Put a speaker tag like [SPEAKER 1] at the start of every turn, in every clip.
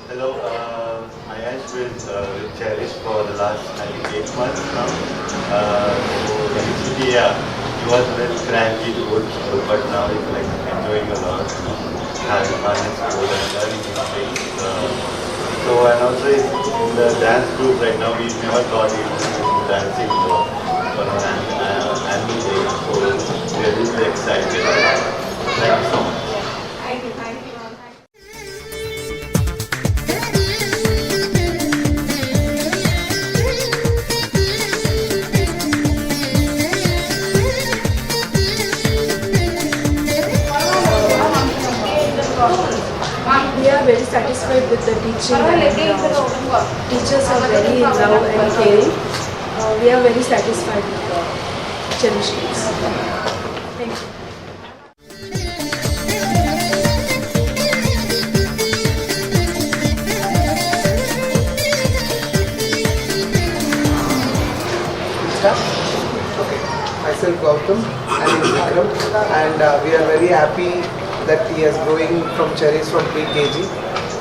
[SPEAKER 1] Hello, Ayash with Cherish for the last, I think, 8 months now. Initially, he was a little cranky towards school, but now he's like enjoying a lot, having fun in school and learning new things. And also in the dance group right now, we never thought he was dancing for an annual day, so we are really excited. Thank you so much.
[SPEAKER 2] We are very satisfied with the teaching. Teachers are very love and caring. We are very satisfied with the Cherish Kids. Thank you.
[SPEAKER 3] Myself Gautam and Vikram, and we are very happy that he is growing from Cherish from pre-KG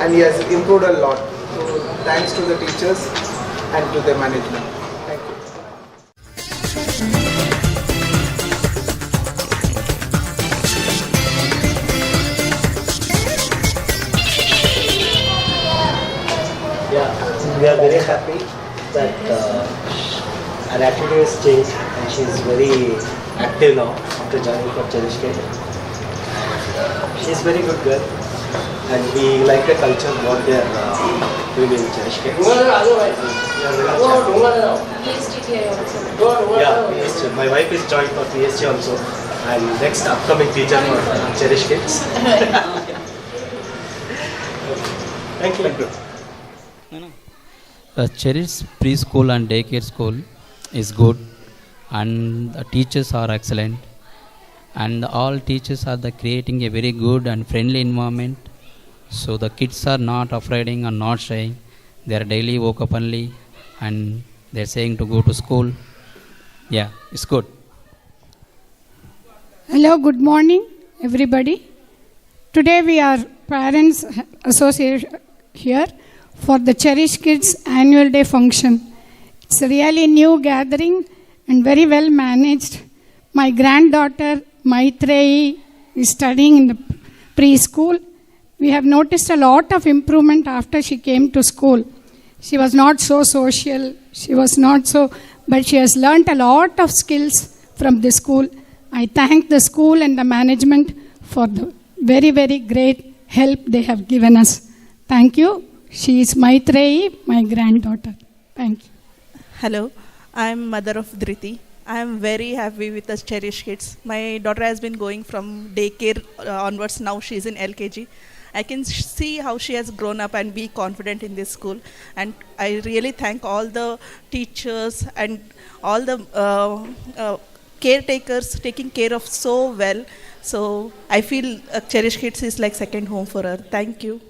[SPEAKER 3] and he has improved a lot. So thanks to the teachers and to the management. Thank you.
[SPEAKER 4] Yeah, we are very happy that her attitude has changed and she is very active now after joining for Cherish Kids. She is very good girl and we like the culture what they are doing in Cherish Kids. Yeah, PST. My wife is joined for PST also and next upcoming teacher for Cherish Kids. Thank you.
[SPEAKER 5] Cherish preschool and daycare school is good and the teachers are excellent and all teachers are creating a very good and friendly environment, so the kids are not afraid and not shy. They are daily woke up early and they are saying to go to school. Yeah, it's good.
[SPEAKER 6] Hello, good morning everybody. Today we are Parents Association here for the Cherish Kids annual day function. It's a really new gathering and very well managed. My granddaughter Maitreyi is studying in the preschool. We have noticed a lot of improvement after she came to school. She was not so social, but she has learnt a lot of skills from the school. I thank the school and the management for the very, very great help they have given us. Thank you. She is Maitreyi, my granddaughter. Thank you.
[SPEAKER 7] Hello, I am mother of Dhriti. I am very happy with the Cherish Kids. My daughter has been going from daycare onwards. Now she is in LKG. I can see how she has grown up and be confident in this school. And I really thank all the teachers and all the caretakers taking care of so well. So I feel Cherish Kids is like second home for her. Thank you.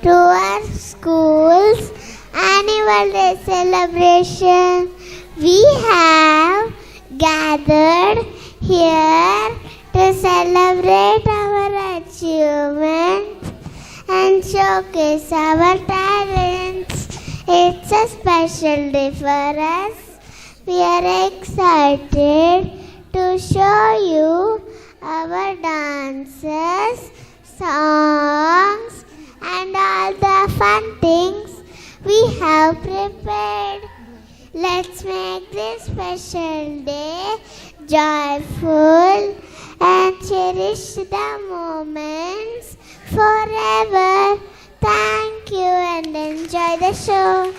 [SPEAKER 8] To our school's annual day celebration, we have gathered here to celebrate our achievements and showcase our talents. It's a special day for us. We are excited to show you our dances, songs, and all the fun things we have prepared. Let's make this special day joyful and cherish the moments forever. Thank you and enjoy the show.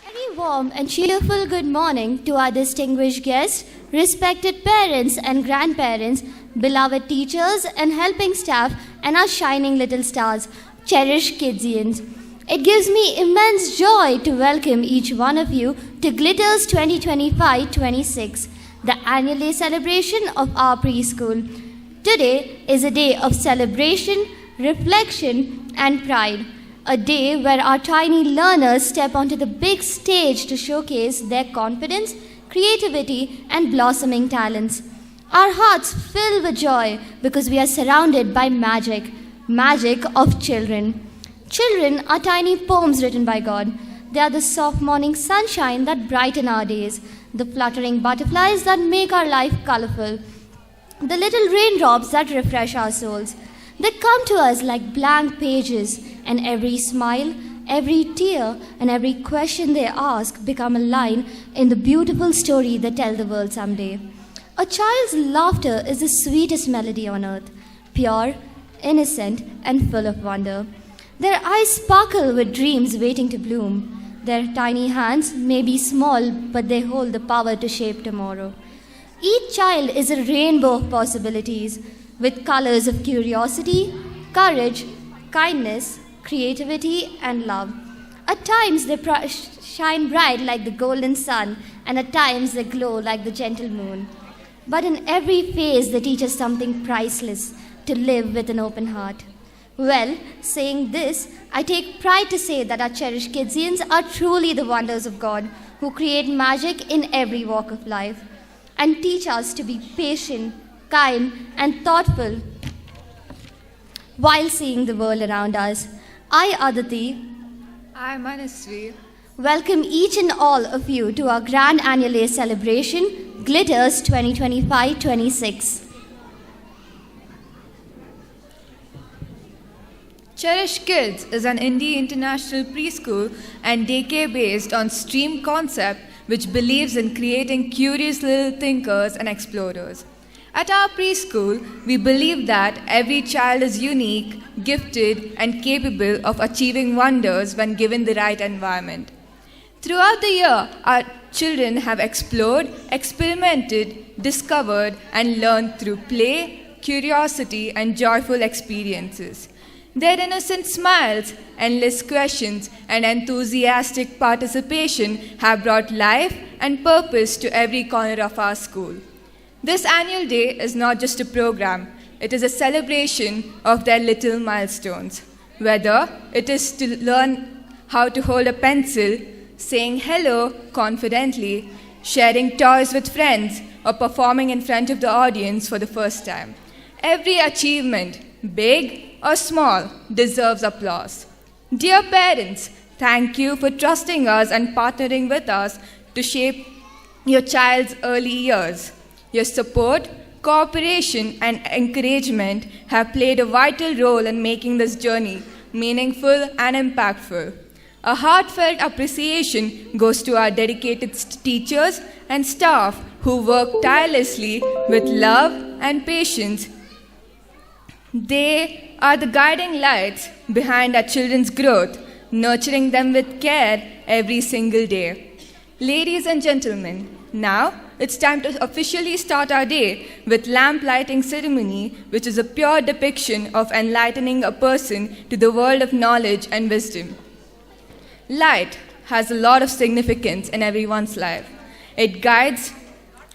[SPEAKER 9] Very warm and cheerful good morning to our distinguished guests, respected parents and grandparents, beloved teachers and helping staff, and our shining little stars, Cherish Kidsians. It gives me immense joy to welcome each one of you to Glitters 2025-26, the annual day celebration of our preschool. Today is a day of celebration, reflection, and pride. A day where our tiny learners step onto the big stage to showcase their confidence, creativity, and blossoming talents. Our hearts fill with joy because we are surrounded by magic of children. Children are tiny poems written by God. They are the soft morning sunshine that brighten our days, the fluttering butterflies that make our life colorful, the little raindrops that refresh our souls. They come to us like blank pages, and every smile, every tear, and every question they ask become a line in the beautiful story they tell the world someday. A child's laughter is the sweetest melody on earth, pure, innocent, and full of wonder. Their eyes sparkle with dreams waiting to bloom. Their tiny hands may be small, but they hold the power to shape tomorrow. Each child is a rainbow of possibilities, with colors of curiosity, courage, kindness, creativity, and love. At times they shine bright like the golden sun, and at times they glow like the gentle moon. But in every phase they teach us something priceless, to live with an open heart. Well, saying this, I take pride to say that our cherished Kidsians are truly the wonders of God, who create magic in every walk of life, and teach us to be patient, kind, and thoughtful while seeing the world around us. I, Aditi,
[SPEAKER 10] I, Manasvi,
[SPEAKER 9] welcome each and all of you to our grand annual day celebration, Glitters 2025-26.
[SPEAKER 10] Cherish Kids is an indie international preschool and daycare based on STREAM concept, which believes in creating curious little thinkers and explorers. At our preschool, we believe that every child is unique, gifted, and capable of achieving wonders when given the right environment. Throughout the year, our children have explored, experimented, discovered, and learned through play, curiosity, and joyful experiences. Their innocent smiles, endless questions, and enthusiastic participation have brought life and purpose to every corner of our school. This annual day is not just a program, it is a celebration of their little milestones. Whether it is to learn how to hold a pencil, saying hello confidently, sharing toys with friends, or performing in front of the audience for the first time. Every achievement, big or small, deserves applause. Dear parents, thank you for trusting us and partnering with us to shape your child's early years. Your support, cooperation, and encouragement have played a vital role in making this journey meaningful and impactful. A heartfelt appreciation goes to our dedicated teachers and staff who work tirelessly with love and patience. They are the guiding lights behind our children's growth, nurturing them with care every single day. Ladies and gentlemen, now it's time to officially start our day with lamp lighting ceremony, which is a pure depiction of enlightening a person to the world of knowledge and wisdom. Light has a lot of significance in everyone's life. It guides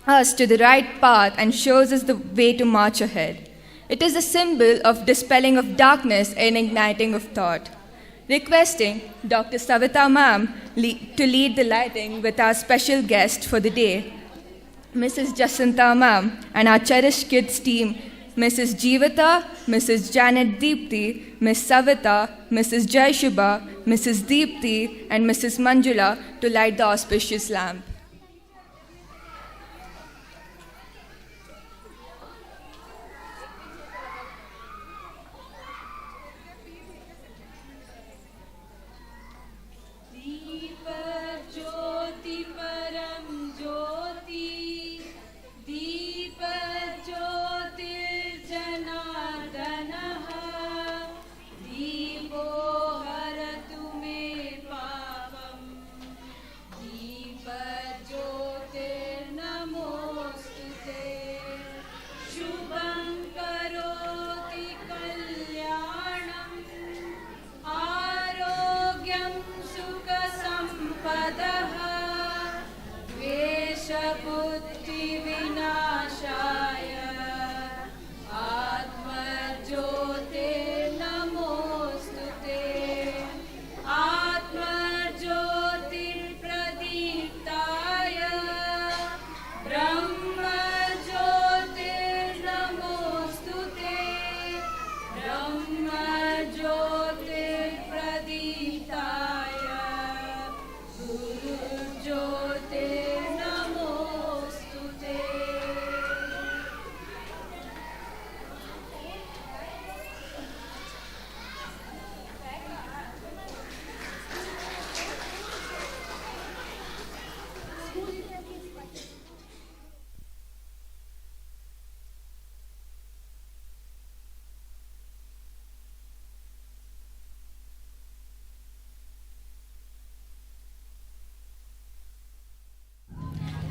[SPEAKER 10] us to the right path and shows us the way to march ahead. It is a symbol of dispelling of darkness and igniting of thought. Requesting Dr. Savita ma'am to lead the lighting with our special guest for the day, Mrs. Jacinta ma'am, and our cherished kids team, Mrs. Jeevata, Mrs. Janet Deepthi, Ms. Savita, Mrs. Jaishubha, Mrs. Deepthi, and Mrs. Manjula to light the auspicious lamp.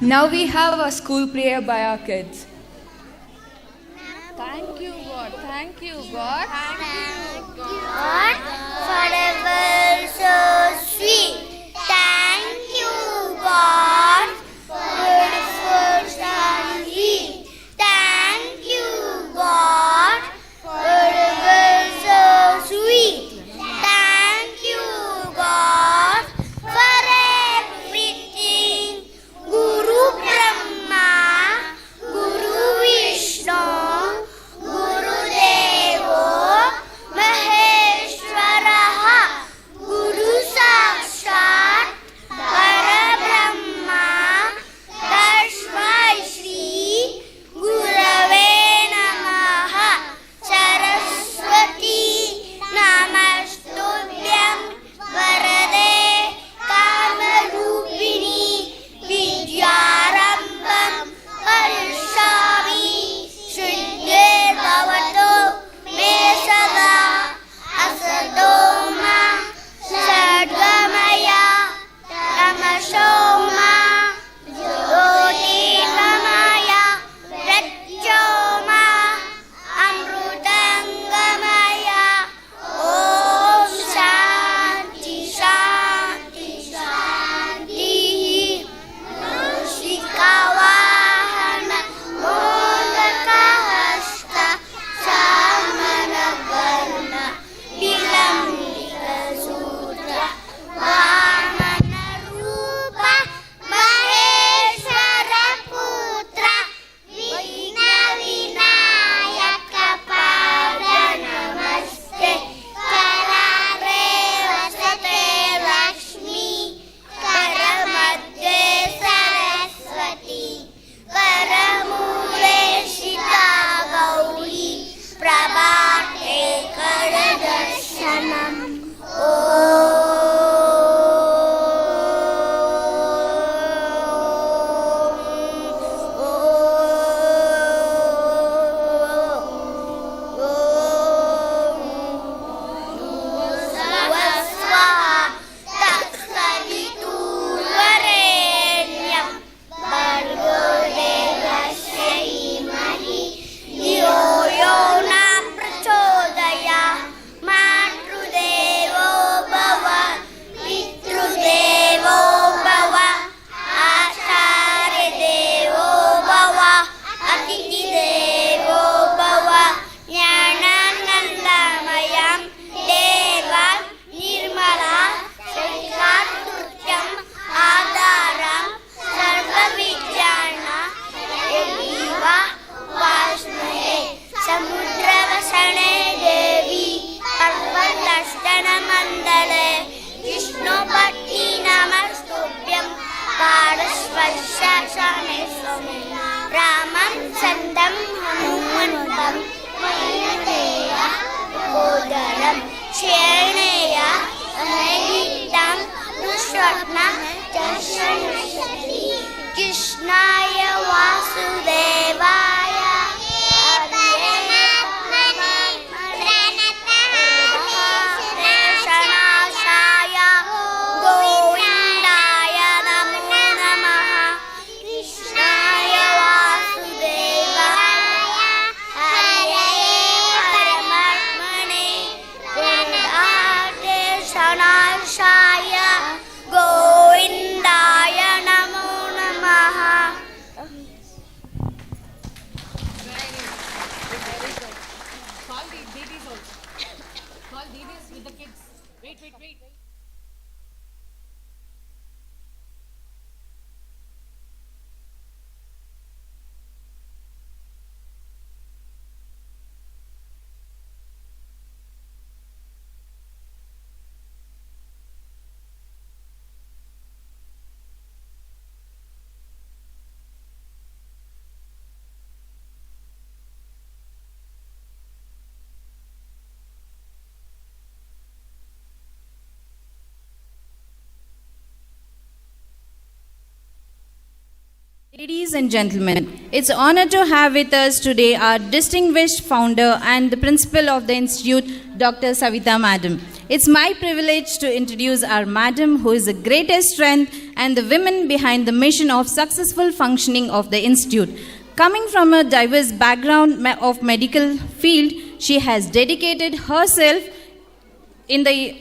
[SPEAKER 10] Now we have a school prayer by our kids.
[SPEAKER 11] Thank you, God. Thank you, God.
[SPEAKER 8] Thank you, God, forever so sweet. Thank you, God, for story. Thank you, God, forever so sweet. Thank you, God, for everything. Guru Brahma, Guru Vishnu, Guru Devo, Maheshwaraha, Guru Sakshat, Parabrahma, Krishnaya Vasudevaya Pranashanashaya Govindaya Namo Namaha Krishnaya Vasudevaya Hare Paramatmane Pranashanashaya Govindaya Namo Namaha.
[SPEAKER 12] Ladies and gentlemen, it's an honor to have with us today our distinguished founder and the principal of the institute, Dr. Savita Madam. It's my privilege to introduce our madam, who is the greatest strength and the women behind the mission of successful functioning of the institute. Coming from a diverse background of medical field, she has dedicated herself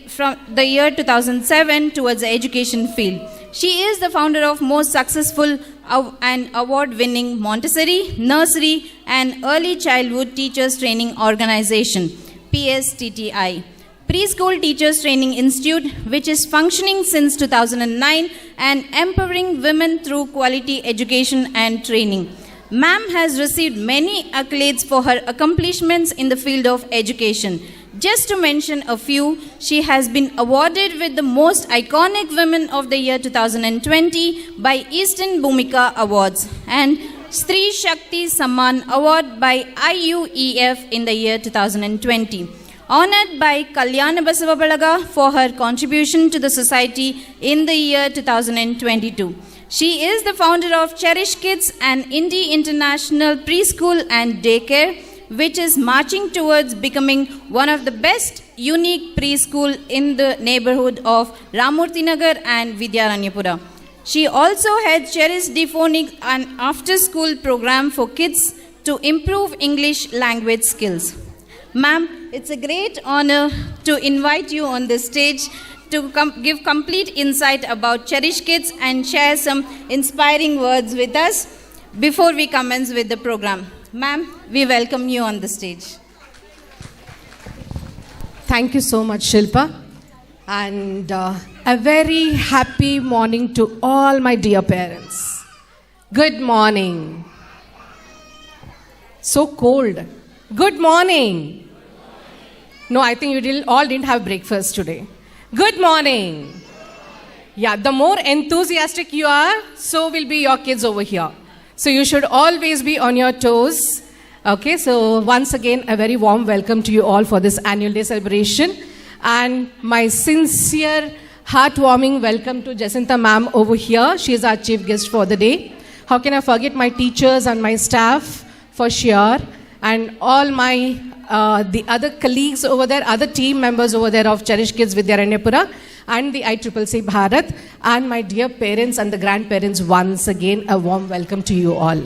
[SPEAKER 12] from the year 2007 towards the education field. She is the founder of most successful and award-winning Montessori, Nursery and Early Childhood Teachers Training Organization, PSTTI. Preschool Teachers Training Institute, which is functioning since 2009 and empowering women through quality education and training. Ma'am has received many accolades for her accomplishments in the field of education. Just to mention a few, she has been awarded with the Most Iconic Women of the Year 2020 by Eastern Bhumika Awards and Stri Shakti Samman Award by IUEF in the year 2020. Honored by Kalyana Basava Balaga for her contribution to the society in the year 2022. She is the founder of Cherish Kids, an indie international preschool and daycare, which is marching towards becoming one of the best unique preschool in the neighborhood of Ramurthy Nagar and Vidyaranyapura. She also heads Cherish Dephonic, an after-school program for kids to improve English language skills. Ma'am, it's a great honor to invite you on the stage to give complete insight about Cherish Kids and share some inspiring words with us before we commence with the program. Ma'am, we welcome you on the stage.
[SPEAKER 13] Thank you so much, Shilpa. And a very happy morning to all my dear parents. Good morning. So cold. Good morning. No, I think you all didn't have breakfast today. Good morning. Yeah, the more enthusiastic you are, so will be your kids over here. So you should always be on your toes. Okay, so once again, a very warm welcome to you all for this annual day celebration. And my sincere, heartwarming welcome to Jacinta ma'am over here. She is our chief guest for the day. How can I forget my teachers and my staff, for sure. And all my, the other colleagues over there, other team members over there of Cherish Kids Vidyaranyapura and the ICCC Bharat, and my dear parents and the grandparents, once again, a warm welcome to you all.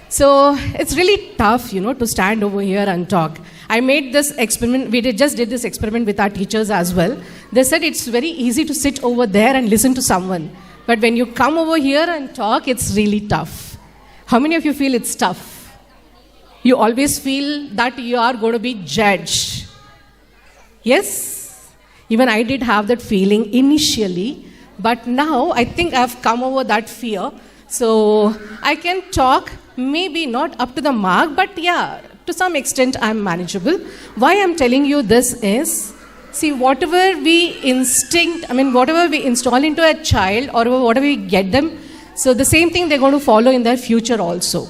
[SPEAKER 13] So it's really tough, to stand over here and talk. I made this experiment, just did this experiment with our teachers as well. They said it's very easy to sit over there and listen to someone. But when you come over here and talk, it's really tough. How many of you feel it's tough? You always feel that you are going to be judged. Yes? Even I did have that feeling initially, but now I think I've come over that fear. So I can talk, maybe not up to the mark, but yeah, to some extent I'm manageable. Why I'm telling you this is, see, whatever we whatever we install into a child or whatever we get them, so the same thing they're going to follow in their future also.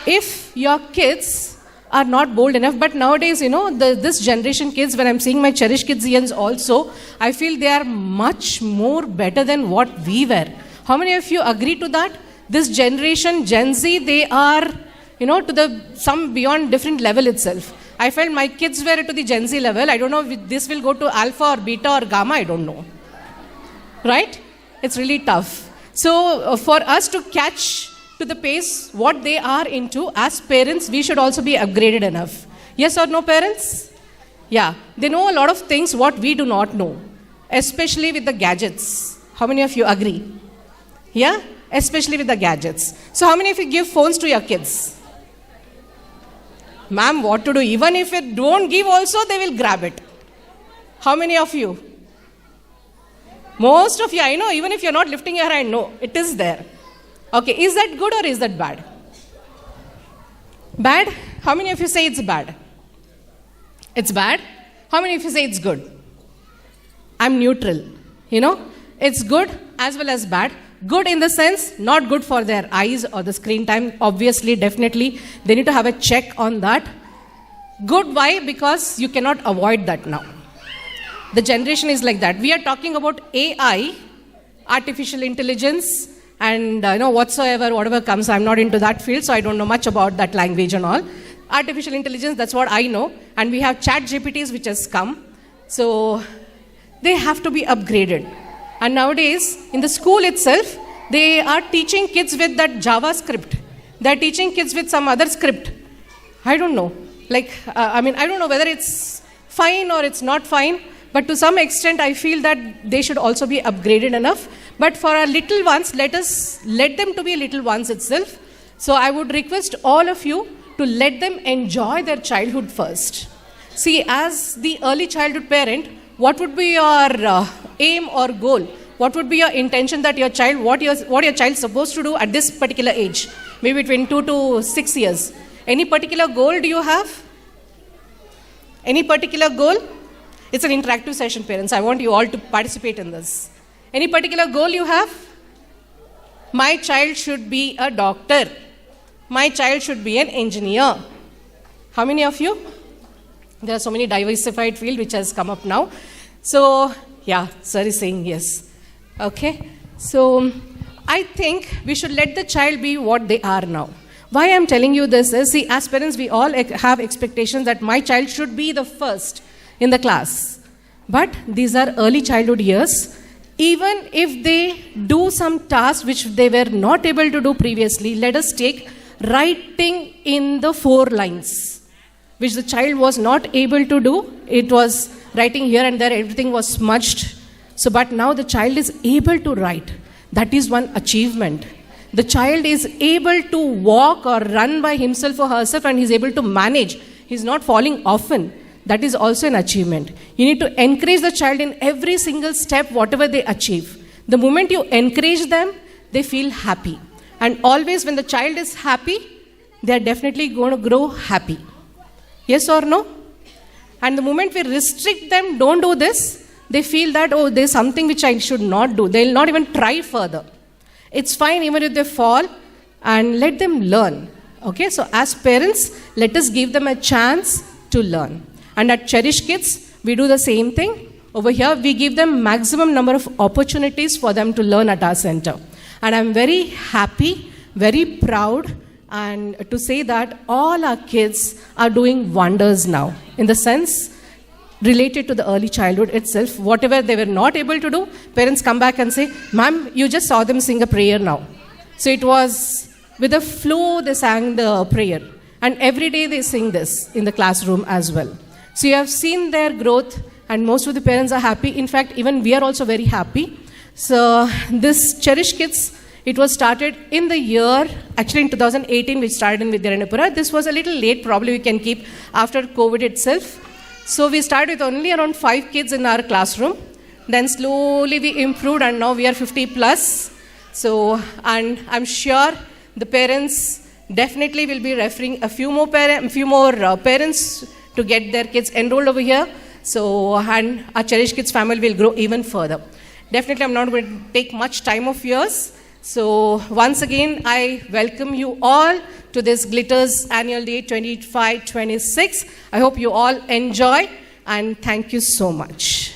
[SPEAKER 13] If your kids are not bold enough, but nowadays, this generation kids, when I'm seeing my Cherish Kidsians also, I feel they are much more better than what we were. How many of you agree to that? This generation, Gen Z, they are, to some beyond different level itself. I felt my kids were to the Gen Z level. I don't know if this will go to alpha or beta or gamma, I don't know. Right? It's really tough. So for us to catch to the pace what they are into, as parents, we should also be upgraded enough. Yes or no, parents? Yeah. They know a lot of things what we do not know, especially with the gadgets. How many of you agree? Yeah? Especially with the gadgets. So how many of you give phones to your kids? Ma'am, what to do? Even if it don't give also, they will grab it. How many of you? Most of you, I know, even if you're not lifting your hand, no, it is there. Okay, is that good or is that bad? Bad? How many of you say it's bad? It's bad? How many of you say it's good? I'm neutral. It's good as well as bad. Good in the sense, not good for their eyes or the screen time. Obviously, definitely, they need to have a check on that. Good, why? Because you cannot avoid that now. The generation is like that. We are talking about AI, artificial intelligence, and whatever comes. I'm not into that field, so I don't know much about that language and all. Artificial intelligence, that's what I know. And we have chat GPTs which has come. So they have to be upgraded. And nowadays, in the school itself, they are teaching kids with that JavaScript. They're teaching kids with some other script. I don't know. I don't know whether it's fine or it's not fine. But to some extent, I feel that they should also be upgraded enough. But for our little ones, let them to be little ones itself. So I would request all of you to let them enjoy their childhood first. See, as the early childhood parent, what would be your aim or goal? What would be your intention that your child, what your child is supposed to do at this particular age? Maybe between 2 to 6 years. Any particular goal do you have? Any particular goal? It's an interactive session, parents. I want you all to participate in this. Any particular goal you have? My child should be a doctor. My child should be an engineer. How many of you? There are so many diversified fields which has come up now. So, yeah, sir is saying yes. Okay. So, I think we should let the child be what they are now. Why I'm telling you this is, see, as parents, we all have expectations that my child should be the first in the class. But these are early childhood years. Even if they do some tasks which they were not able to do previously, let us take writing in the 4 lines, which the child was not able to do. It was writing here and there, everything was smudged. So, but now the child is able to write. That is one achievement. The child is able to walk or run by himself or herself and he's able to manage. He's not falling often. That is also an achievement. You need to encourage the child in every single step, whatever they achieve. The moment you encourage them, they feel happy. And always when the child is happy, they are definitely going to grow happy. Yes or no? And the moment we restrict them, don't do this, they feel that, oh, there's something which I should not do. They'll not even try further. It's fine even if they fall, and let them learn. Okay, so as parents, let us give them a chance to learn. And at Cherish Kids, we do the same thing. Over here, we give them maximum number of opportunities for them to learn at our center. And I'm very happy, very proud, and to say that all our kids are doing wonders now. In the sense, related to the early childhood itself, whatever they were not able to do, parents come back and say, ma'am, you just saw them sing a prayer now. So it was with a flow they sang the prayer. And every day they sing this in the classroom as well. So you have seen their growth and most of the parents are happy. In fact, even we are also very happy. So this Cherish Kids, it was started in the year, actually in 2018 we started in Vidyaranapura. This was a little late, probably we can keep after COVID itself. So we started with only around 5 kids in our classroom. Then slowly we improved and now we are 50 plus. So, and I'm sure the parents definitely will be referring a few more parents to get their kids enrolled over here. So, and our Cherish Kids family will grow even further. Definitely I'm not going to take much time of yours. So once again, I welcome you all to this Glitters Annual Day 25-26. I hope you all enjoy and thank you so much.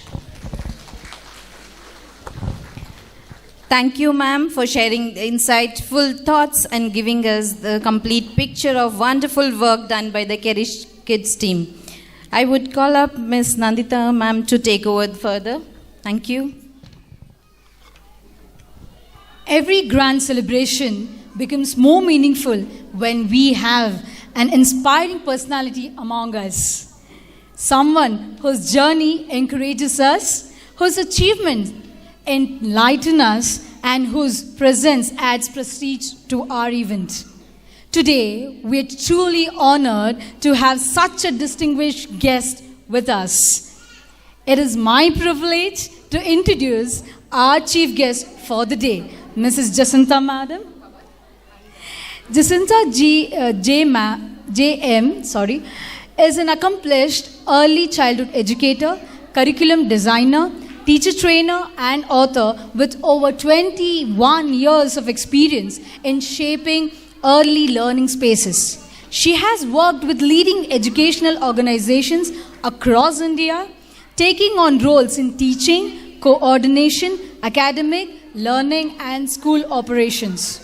[SPEAKER 12] Thank you, ma'am, for sharing the insightful thoughts and giving us the complete picture of wonderful work done by the Cherish Kids team. I would call up Ms. Nandita, ma'am, to take over further. Thank you.
[SPEAKER 14] Every grand celebration becomes more meaningful when we have an inspiring personality among us. Someone whose journey encourages us, whose achievements enlighten us, and whose presence adds prestige to our event. Today, we are truly honored to have such a distinguished guest with us. It is my privilege to introduce our chief guest for the day, Mrs. Jacinta Madam. Jacinta JM is an accomplished early childhood educator, curriculum designer, teacher trainer and author with over 21 years of experience in shaping early learning spaces. She has worked with leading educational organizations across India, taking on roles in teaching, coordination, academic, learning and school operations.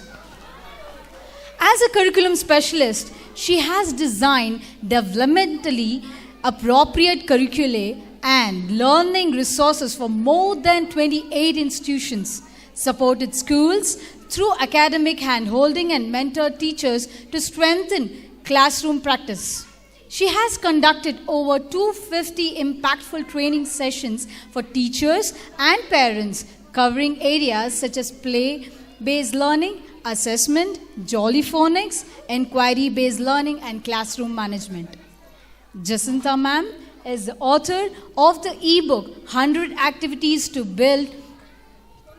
[SPEAKER 14] As a curriculum specialist, she has designed developmentally appropriate curricula and learning resources for more than 28 institutions, supported schools through academic hand-holding and mentored teachers to strengthen classroom practice. She has conducted over 250 impactful training sessions for teachers and parents, covering areas such as play-based learning, assessment, jolly phonics, inquiry-based learning, and classroom management. Jacinta ma'am is the author of the ebook 100 Activities to Build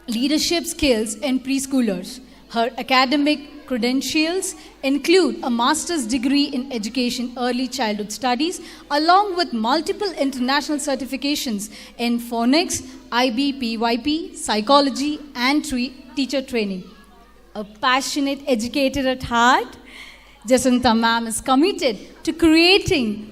[SPEAKER 14] Leadership Skills in Preschoolers. Her academic credentials include a master's degree in education early childhood studies, along with multiple international certifications in phonics, IB, PYP, psychology, and teacher training. A passionate educator at heart, Jacinta ma'am is committed to creating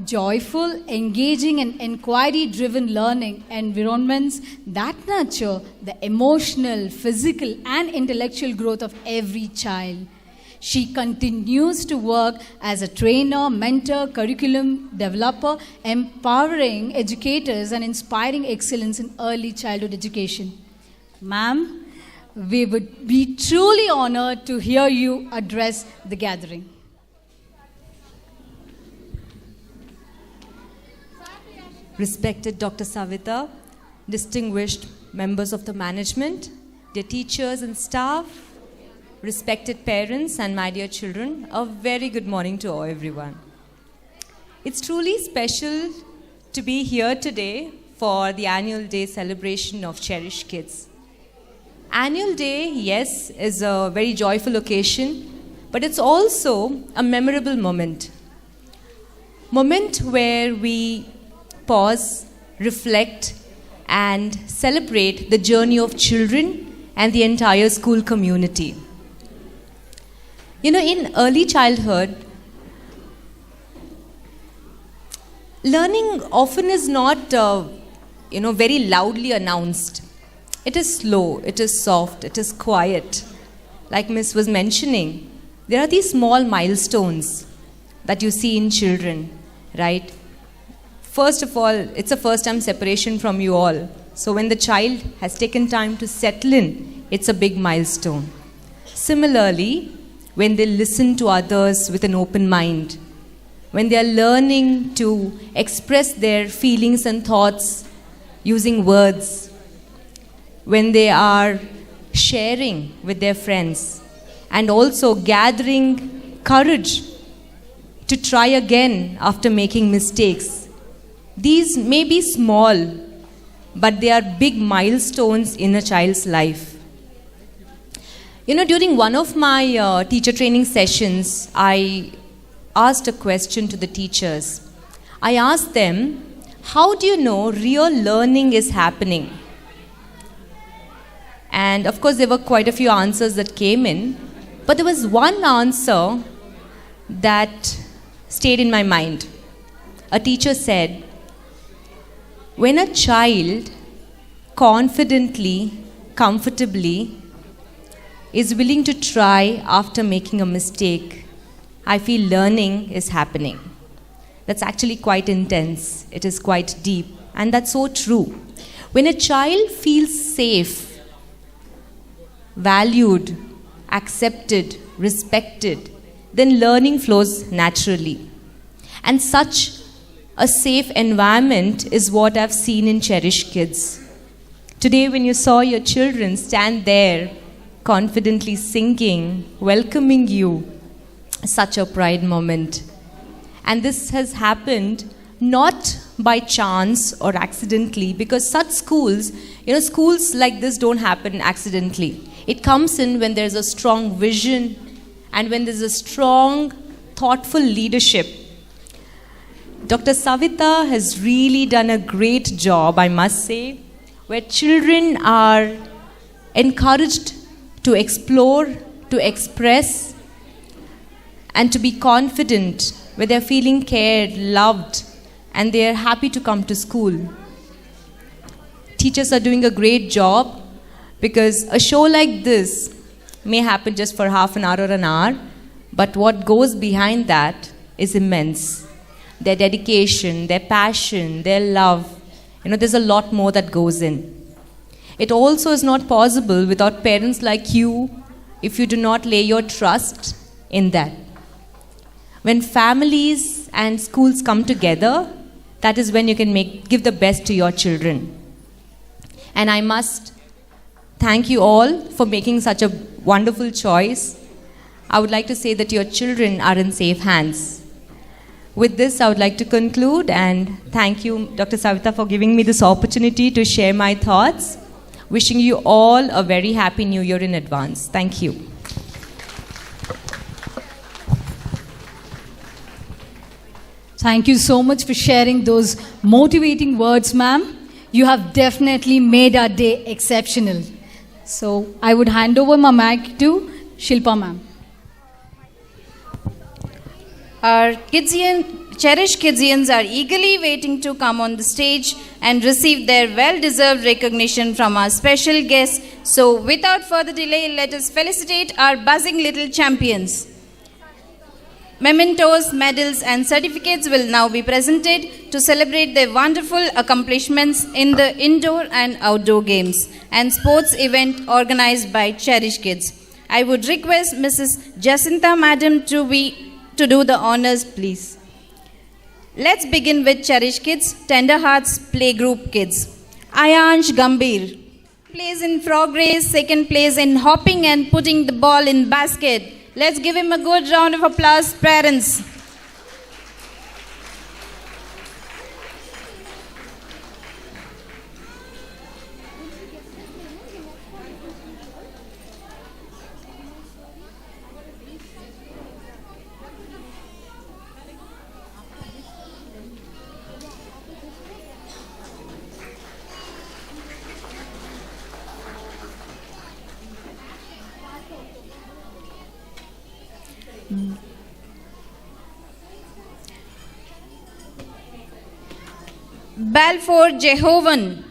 [SPEAKER 14] joyful, engaging, and inquiry-driven learning environments that nurture the emotional, physical, and intellectual growth of every child. She continues to work as a trainer, mentor, curriculum developer, empowering educators and inspiring excellence in early childhood education. Ma'am, we would be truly honored to hear you address the gathering.
[SPEAKER 15] Respected Dr. Savita, distinguished members of the management, dear teachers and staff, respected parents and my dear children, a very good morning to all everyone. It's truly special to be here today for the annual day celebration of Cherish Kids. Annual Day, yes, is a very joyful occasion, but it's also a memorable moment. Moment where we pause, reflect, and celebrate the journey of children and the entire school community. You know, in early childhood, learning often is not, very loudly announced. It is slow, it is soft, it is quiet. Like Miss was mentioning, there are these small milestones that you see in children, right? First of all, it's a first-time separation from you all. So when the child has taken time to settle in, it's a big milestone. Similarly, when they listen to others with an open mind, when they are learning to express their feelings and thoughts using words, when they are sharing with their friends, and also gathering courage to try again after making mistakes. These may be small, but they are big milestones in a child's life. You know, during one of my teacher training sessions, I asked a question to the teachers. I asked them, how do you know real learning is happening? And of course, there were quite a few answers that came in, but there was one answer that stayed in my mind. A teacher said, when a child confidently comfortably, is willing to try after making a mistake, I feel learning is happening. That's actually quite intense. It is quite deep. And that's so true. When a child feels safe, valued, accepted, respected, then learning flows naturally. And such a safe environment is what I've seen in Cherish Kids. Today, when you saw your children stand there, confidently singing, welcoming you, such a pride moment. And this has happened not by chance or accidentally, because such schools, schools like this don't happen accidentally. It comes in when there's a strong vision and when there's a strong, thoughtful leadership. Dr. Savita has really done a great job, I must say, where children are encouraged to explore, to express, and to be confident, where they're feeling cared, loved, and they're happy to come to school. Teachers are doing a great job, because a show like this may happen just for half an hour or an hour, but what goes behind that is immense. Their dedication, their passion, their love, there's a lot more that goes in. It also is not possible without parents like you if you do not lay your trust in that. When families and schools come together, that is when you can give the best to your children. And I must thank you all for making such a wonderful choice. I would like to say that your children are in safe hands. With this, I would like to conclude and thank you, Dr. Savita, for giving me this opportunity to share my thoughts. Wishing you all a very happy new year in advance. Thank you.
[SPEAKER 14] Thank you so much for sharing those motivating words, ma'am. You have definitely made our day exceptional. So I would hand over my mic to Shilpa ma'am.
[SPEAKER 12] Our Cherish Kidsians are eagerly waiting to come on the stage and receive their well-deserved recognition from our special guests. So without further delay, let us felicitate our buzzing little champions. Mementos, medals and certificates will now be presented to celebrate their wonderful accomplishments in the indoor and outdoor games and sports event organized by Cherish Kids. I would request Mrs. Jacinta Madam to do the honors, please. Let's begin with Cherish Kids, Tender Hearts Playgroup Kids. Ayansh Gambhir plays in frog race, second place in hopping and putting the ball in basket. Let's give him a good round of applause, parents. Balfour Jehovan.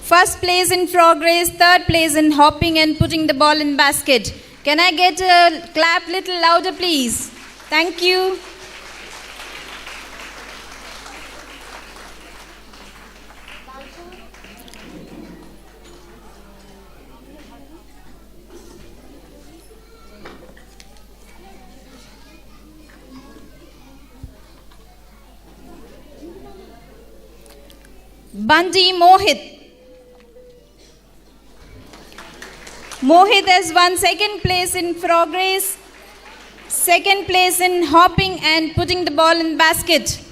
[SPEAKER 12] First place in frog race, third place in hopping and putting the ball in basket. Can I get a clap little louder, please? Thank you. Bandi Mohit. Mohit has won second place in frog race, second place in hopping and putting the ball in basket.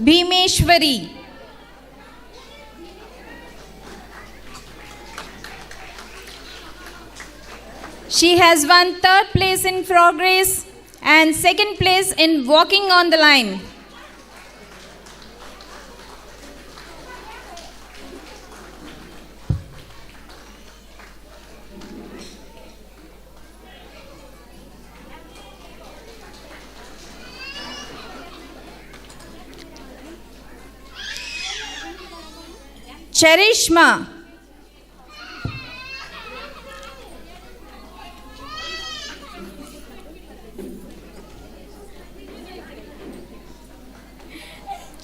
[SPEAKER 12] Bhimeshwari. She has won 3rd place in frog race and 2nd place in walking on the line. Charishma.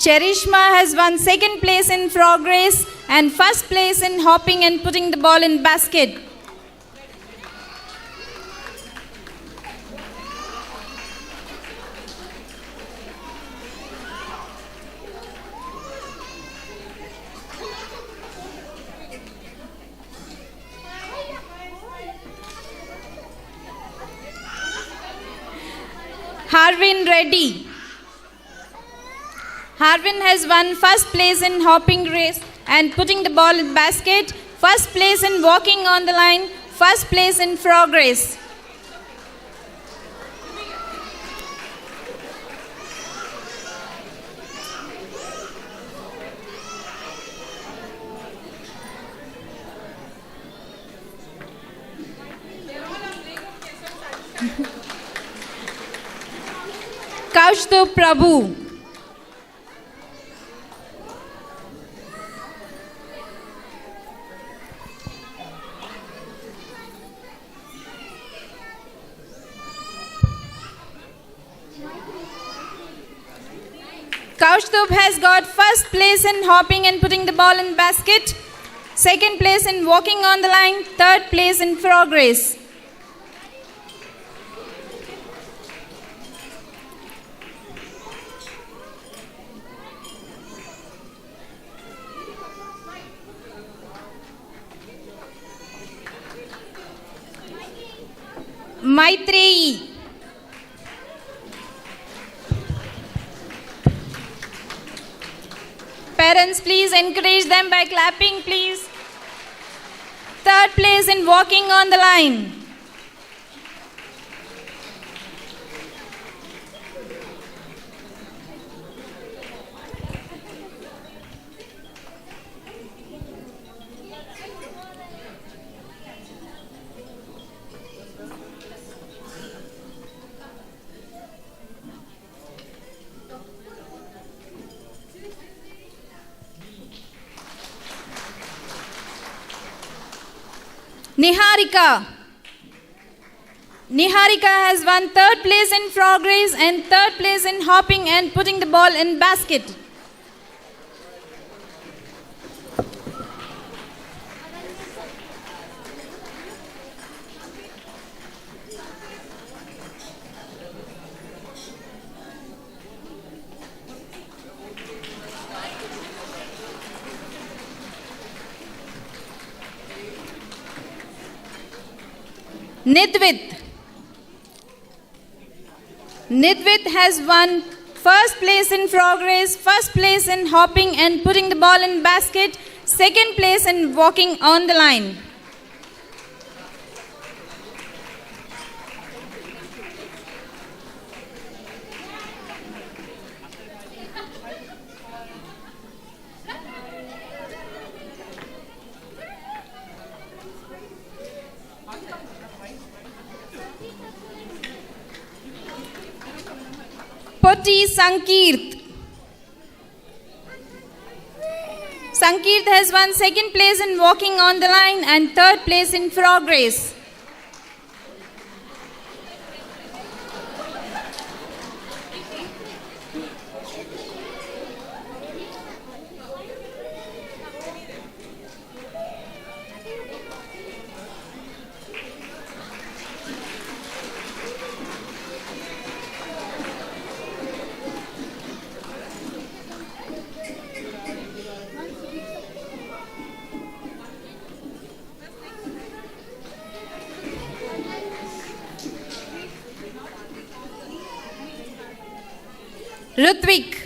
[SPEAKER 12] Charishma has won 2nd place in frog race and 1st place in hopping and putting the ball in basket. Harvin Reddy. Harvin has won 1st place in hopping race and putting the ball in basket, 1st place in walking on the line, 1st place in frog race. Kaushdev Prabhu. Kaushdev has got 1st place in hopping and putting the ball in basket, 2nd place in walking on the line, 3rd place in frog race. Maitreyi. Parents, please encourage them by clapping, please. 3rd place in walking on the line. Niharika. Niharika has won 3rd place in frog race and 3rd place in hopping and putting the ball in basket. Nidvit. Nidvit has won 1st place in frog race, 1st place in hopping and putting the ball in basket, 2nd place in walking on the line. Poti Sankeert. Sankeert has won 2nd place in walking on the line and 3rd place in frog race. Rutvik.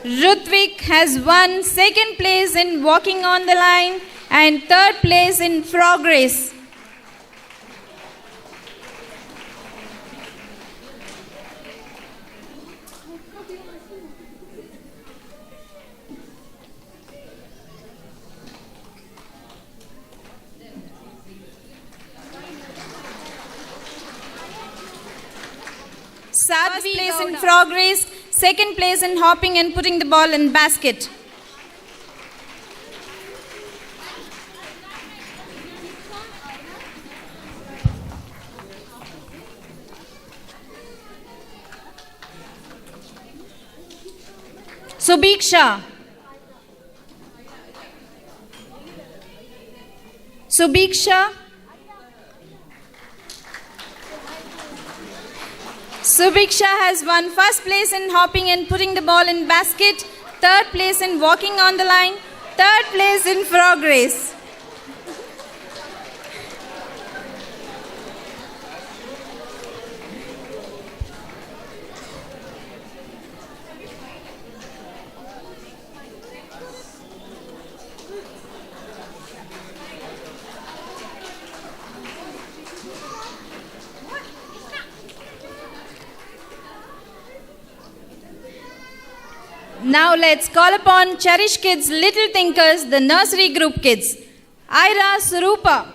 [SPEAKER 12] Rutvik has won 2nd place in walking on the line and third place in frog race. First place in frog race, second place in hopping and putting the ball in basket. Subiksha. Subiksha. Subiksha has won first place in hopping and putting the ball in basket, third place in walking on the line, third place in frog race. Now let's call upon Cherish Kids Little Thinkers, the nursery group kids. Ira Surupa.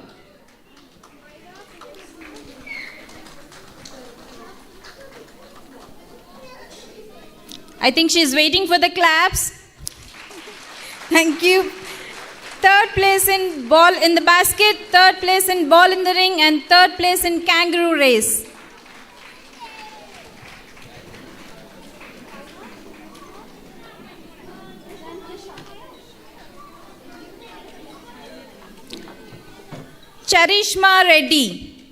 [SPEAKER 12] I think she's waiting for the claps. Thank you. Third place in ball in the basket, third place in ball in the ring, and third place in kangaroo race. Charishma Reddy.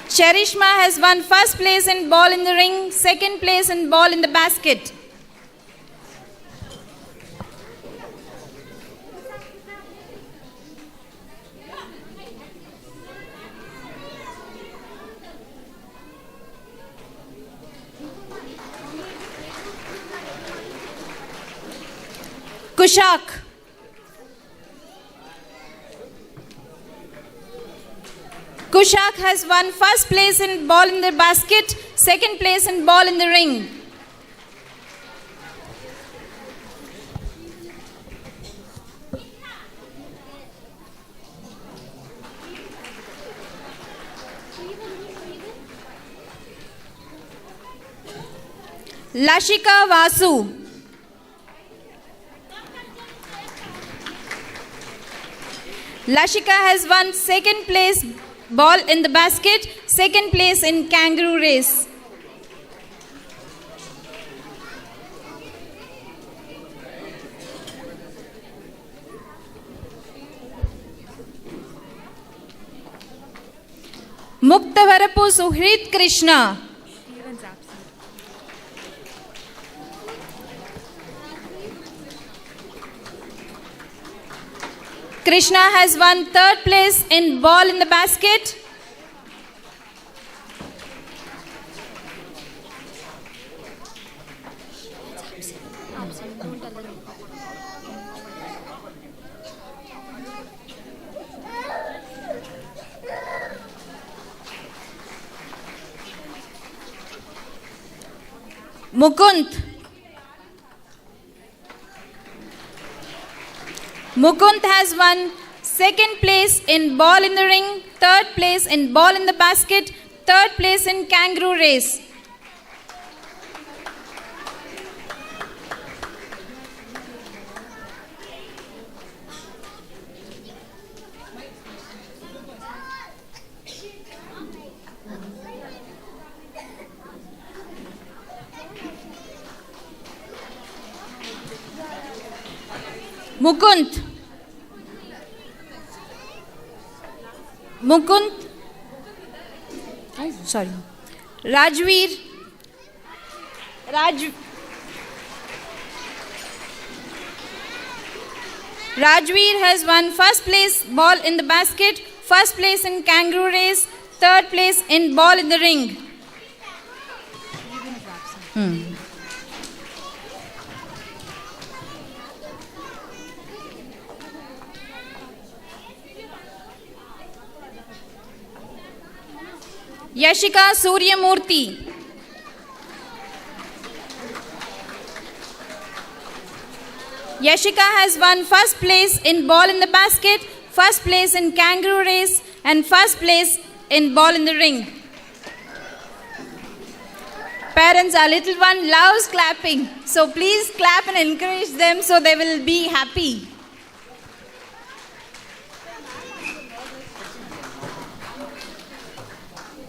[SPEAKER 12] Charishma has won first place in ball in the ring, second place in ball in the basket. Kushak. Kushak has won first place in ball in the basket, second place in ball in the ring. Lashika Vasu. Lashika has won second place ball in the basket, second place in kangaroo race. Muktavarapu Suhrit Krishna. Krishna has won third place in ball in the basket. Mukund. Mukund has won second place in ball in the ring, third place in ball in the basket, third place in kangaroo race. Mukund. Mukund. Sorry. Rajveer. Rajveer has won first place ball in the basket, first place in kangaroo race, third place in ball in the ring. Yashika Suryamurthy. Yashika has won first place in ball in the basket, first place in kangaroo race, and first place in ball in the ring. Parents, our little one loves clapping, so please clap and encourage them so they will be happy.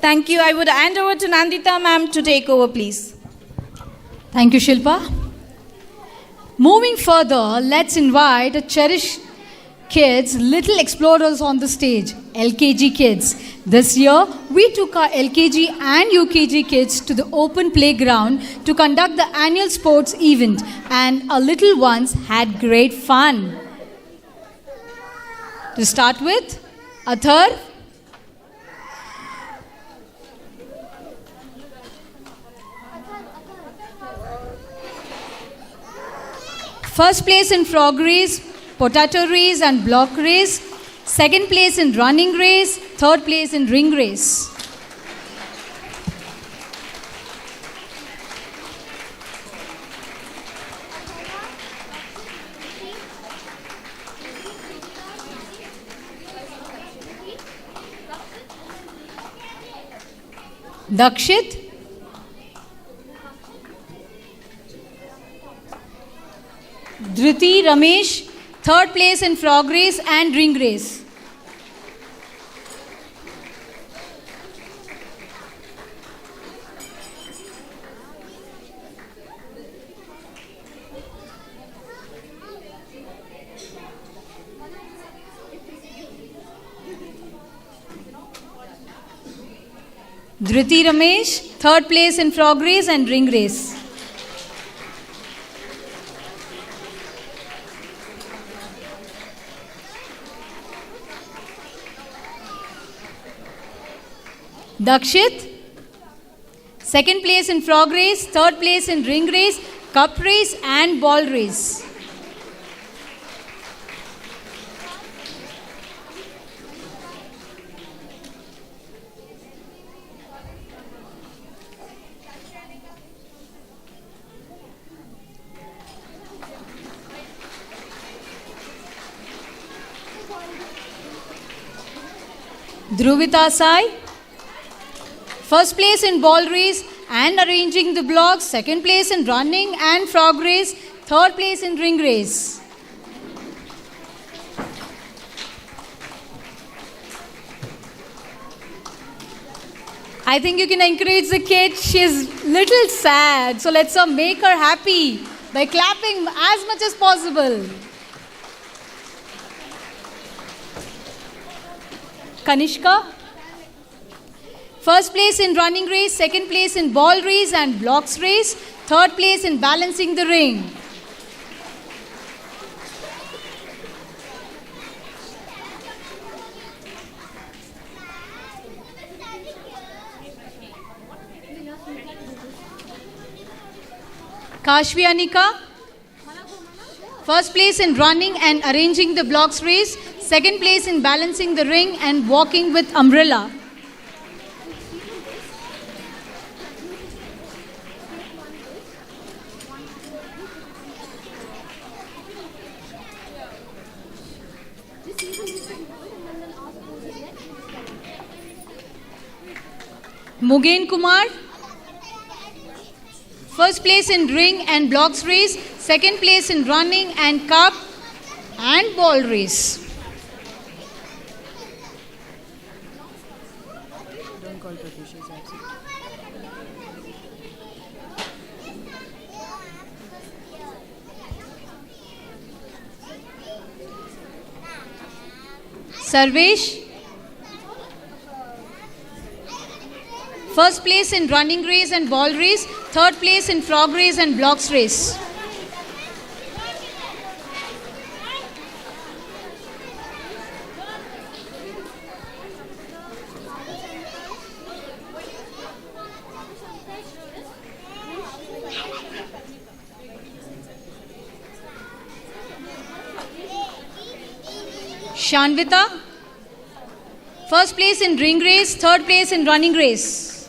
[SPEAKER 12] Thank you. I would hand over to Nandita ma'am to take over, please.
[SPEAKER 14] Thank you, Shilpa. Moving further, let's invite a cherished kids, little explorers on the stage, LKG kids. This year, we took our LKG and UKG kids to the open playground to conduct the annual sports event, and our little ones had great fun. To start with, Athar. First place in frog race, potato race and block race. Second place in running race. Third place in ring race. Dakshit. Dhriti Ramesh, third place in frog race and ring race. Dhriti Ramesh, third place in frog race and ring race. Dakshit, second place in frog race, third place in ring race, cup race and ball race. Dhruvita Sai, first place in ball race and arranging the blocks, second place in running and frog race, third place in ring race. I think you can encourage the kid. She's little sad, so let's make her happy by clapping as much as possible. Kanishka, first place in running race, second place in ball race and blocks race, third place in balancing the ring. Kashvi Anika, first place in running and arranging the blocks race, second place in balancing the ring and walking with umbrella. Mugen Kumar, first place in ring and blocks race, second place in running and cup and ball race. Sarvesh, first place in running race and ball race, third place in frog race and blocks race. Shanvita, First place in ring race, third place in running race.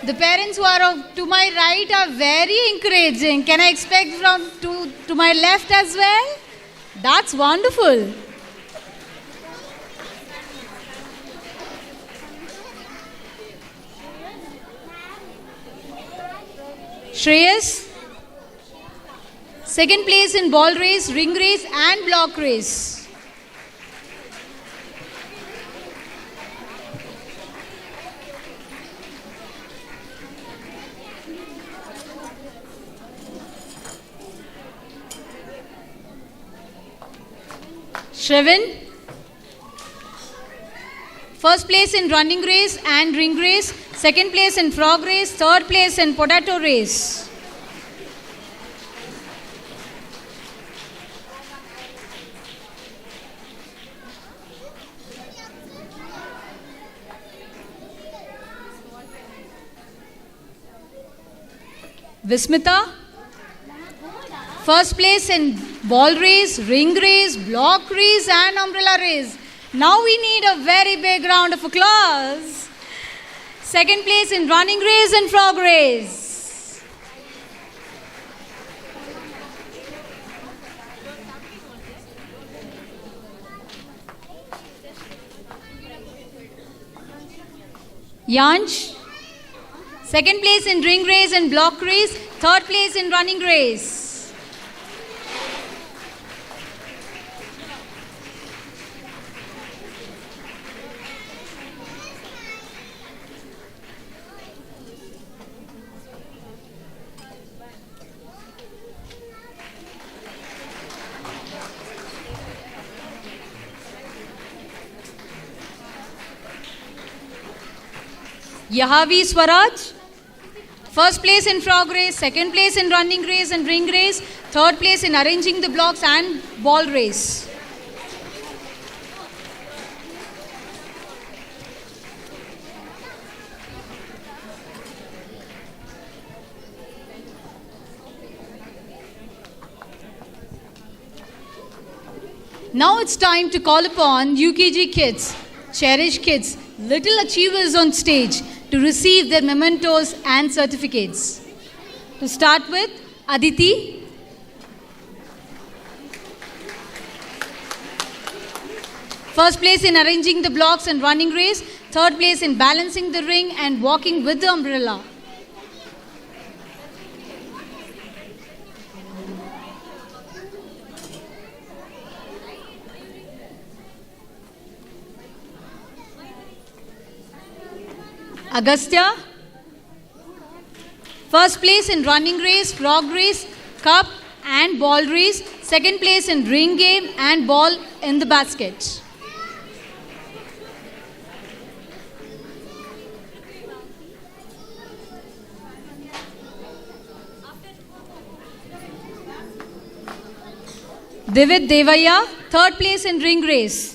[SPEAKER 14] The parents who are to my right are very encouraging. Can I expect from to my left as well? That's wonderful. Shreyas, second place in ball race, ring race and block race. Shravan, first place in running race and ring race, second place in frog race, third place in potato race. Vismita, first place in ball race, ring race, block race and umbrella race. Now we need a very big round of applause. Second place in running race and frog race. Yansh, second place in ring race and block race, third place in running race. Yahavi Swaraj, first place in frog race, second place in running race and ring race, third place in arranging the blocks and ball race. Now it's time to call upon UKG kids, cherished kids, little achievers on stage to receive their mementos and certificates. To start with, Aditi. First place in arranging the blocks and running race, third place in balancing the ring and walking with the umbrella. Agastya, first place in running race, frog race, cup and ball race, second place in ring game and ball in the basket. Divit Devaya, third place in ring race.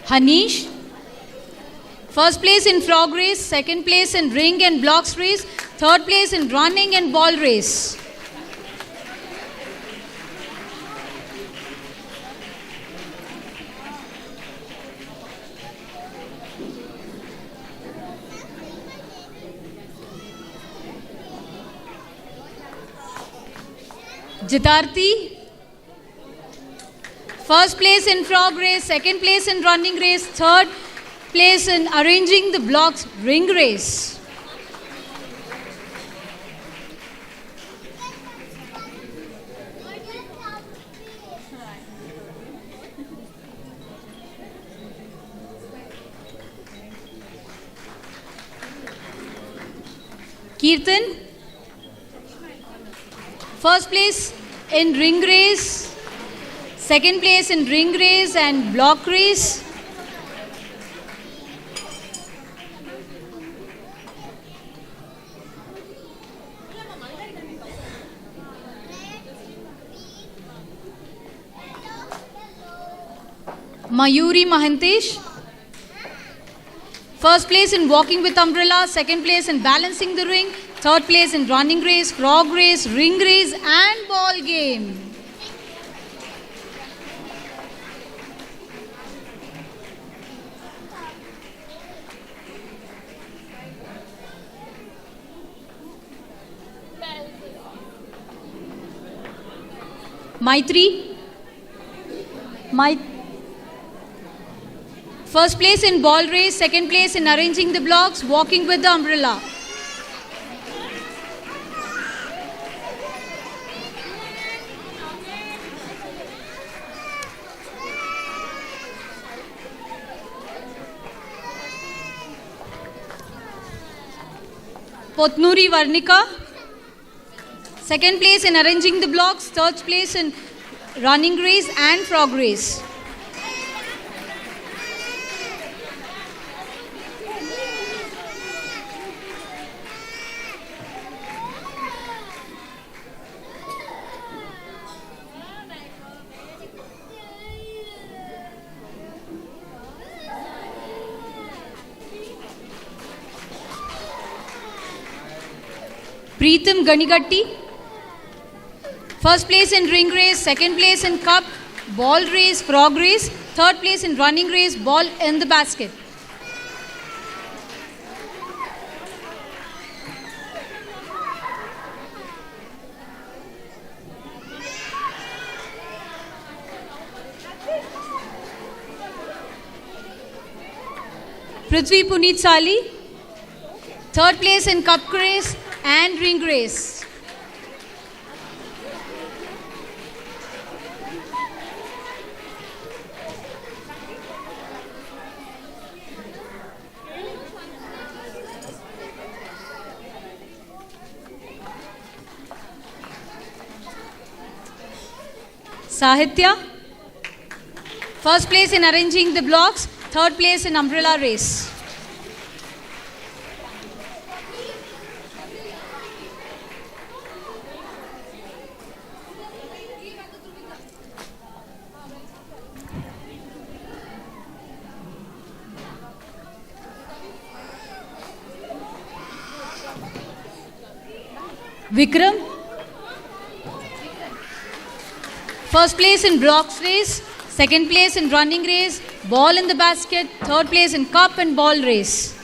[SPEAKER 14] Hanish, first place in frog race, second place in ring and blocks race, third place in running and ball race. Jitarthi, first place in frog race, second place in running race, third place in arranging the blocks ring race. Kirtan, first place in ring race, second place in ring race and block race. Mayuri Mahantesh. First place in walking with umbrella, second place in balancing the ring, third place in running race, frog race, ring race and ball game. Maitri. First place in ball race, second place in arranging the blocks, walking with the umbrella. Potnuri Varnika. Second place in arranging the blocks, third place in running race and frog race. Preetham Ganigatti. First place in ring race, second place in cup, ball race, frog race, third place in running race, ball in the basket. Prithvi Puneet Sali. Third place in cup race and ring race. Sahitya. First place in arranging the blocks, third place in umbrella race. Vikram. First place in blocks race, second place in running race, ball in the basket, third place in cup and ball race.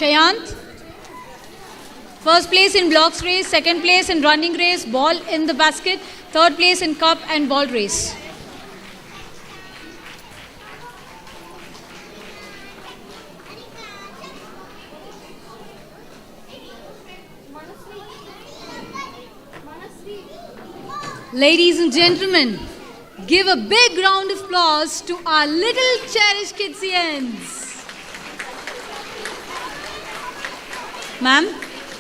[SPEAKER 14] Shayant. First place in blocks race, second place in running race, ball in the basket, third place in cup and ball race. Ladies and gentlemen, give a big round of applause to our little cherished Kidsians. Ma'am,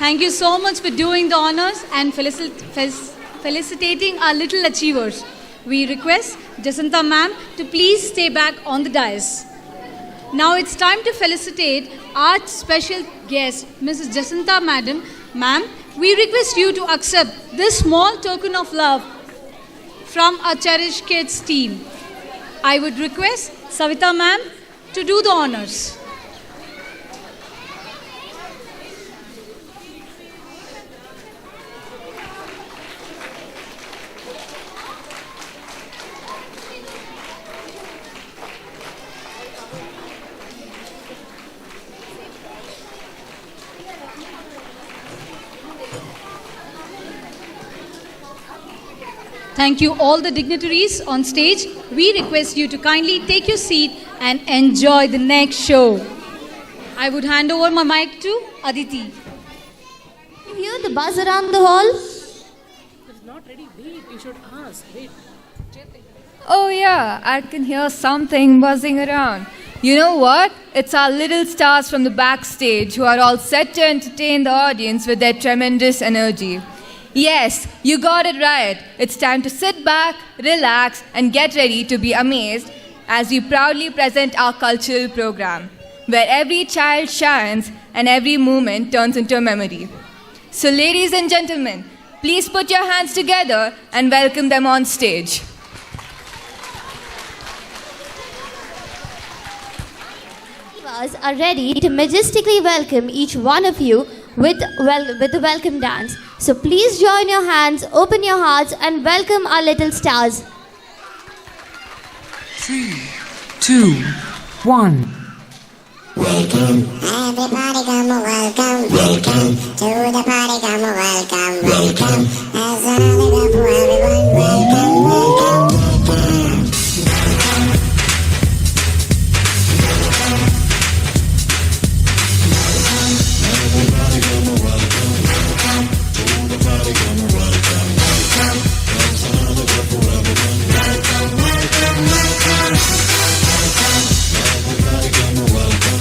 [SPEAKER 14] thank you so much for doing the honors and felicitating our little achievers. We request Jasanta ma'am to please stay back on the dais. Now it's time to felicitate our special guest, Mrs. Jasanta madam. Ma'am, we request you to accept this small token of love from our cherished kids team. I would request Savita ma'am to do the honors. Thank you all the dignitaries on stage. We request you to kindly take your seat and enjoy the next show. I would hand over my mic to Aditi.
[SPEAKER 9] You hear the buzz around the hall?
[SPEAKER 13] It's not ready. Wait, you should ask. Wait.
[SPEAKER 10] Oh yeah, I can hear something buzzing around. You know what? It's our little stars from the backstage who are all set to entertain the audience with their tremendous energy. Yes, you got it right. It's time to sit back, relax, and get ready to be amazed as we proudly present our cultural program, where every child shines and every moment turns into a memory. So ladies and gentlemen, please put your hands together and welcome them on stage.
[SPEAKER 9] Divas are ready to majestically welcome each one of you with the welcome dance. So please join your hands, open your hearts, and welcome our little stars.
[SPEAKER 16] 3, 2, 1.
[SPEAKER 8] Welcome, everybody come welcome, welcome to the party come welcome, welcome. As another go for everyone, welcome, welcome, welcome. Everybody come welcome, welcome to the party come welcome, welcome. As another go for everyone, welcome, welcome, welcome. Everybody come welcome.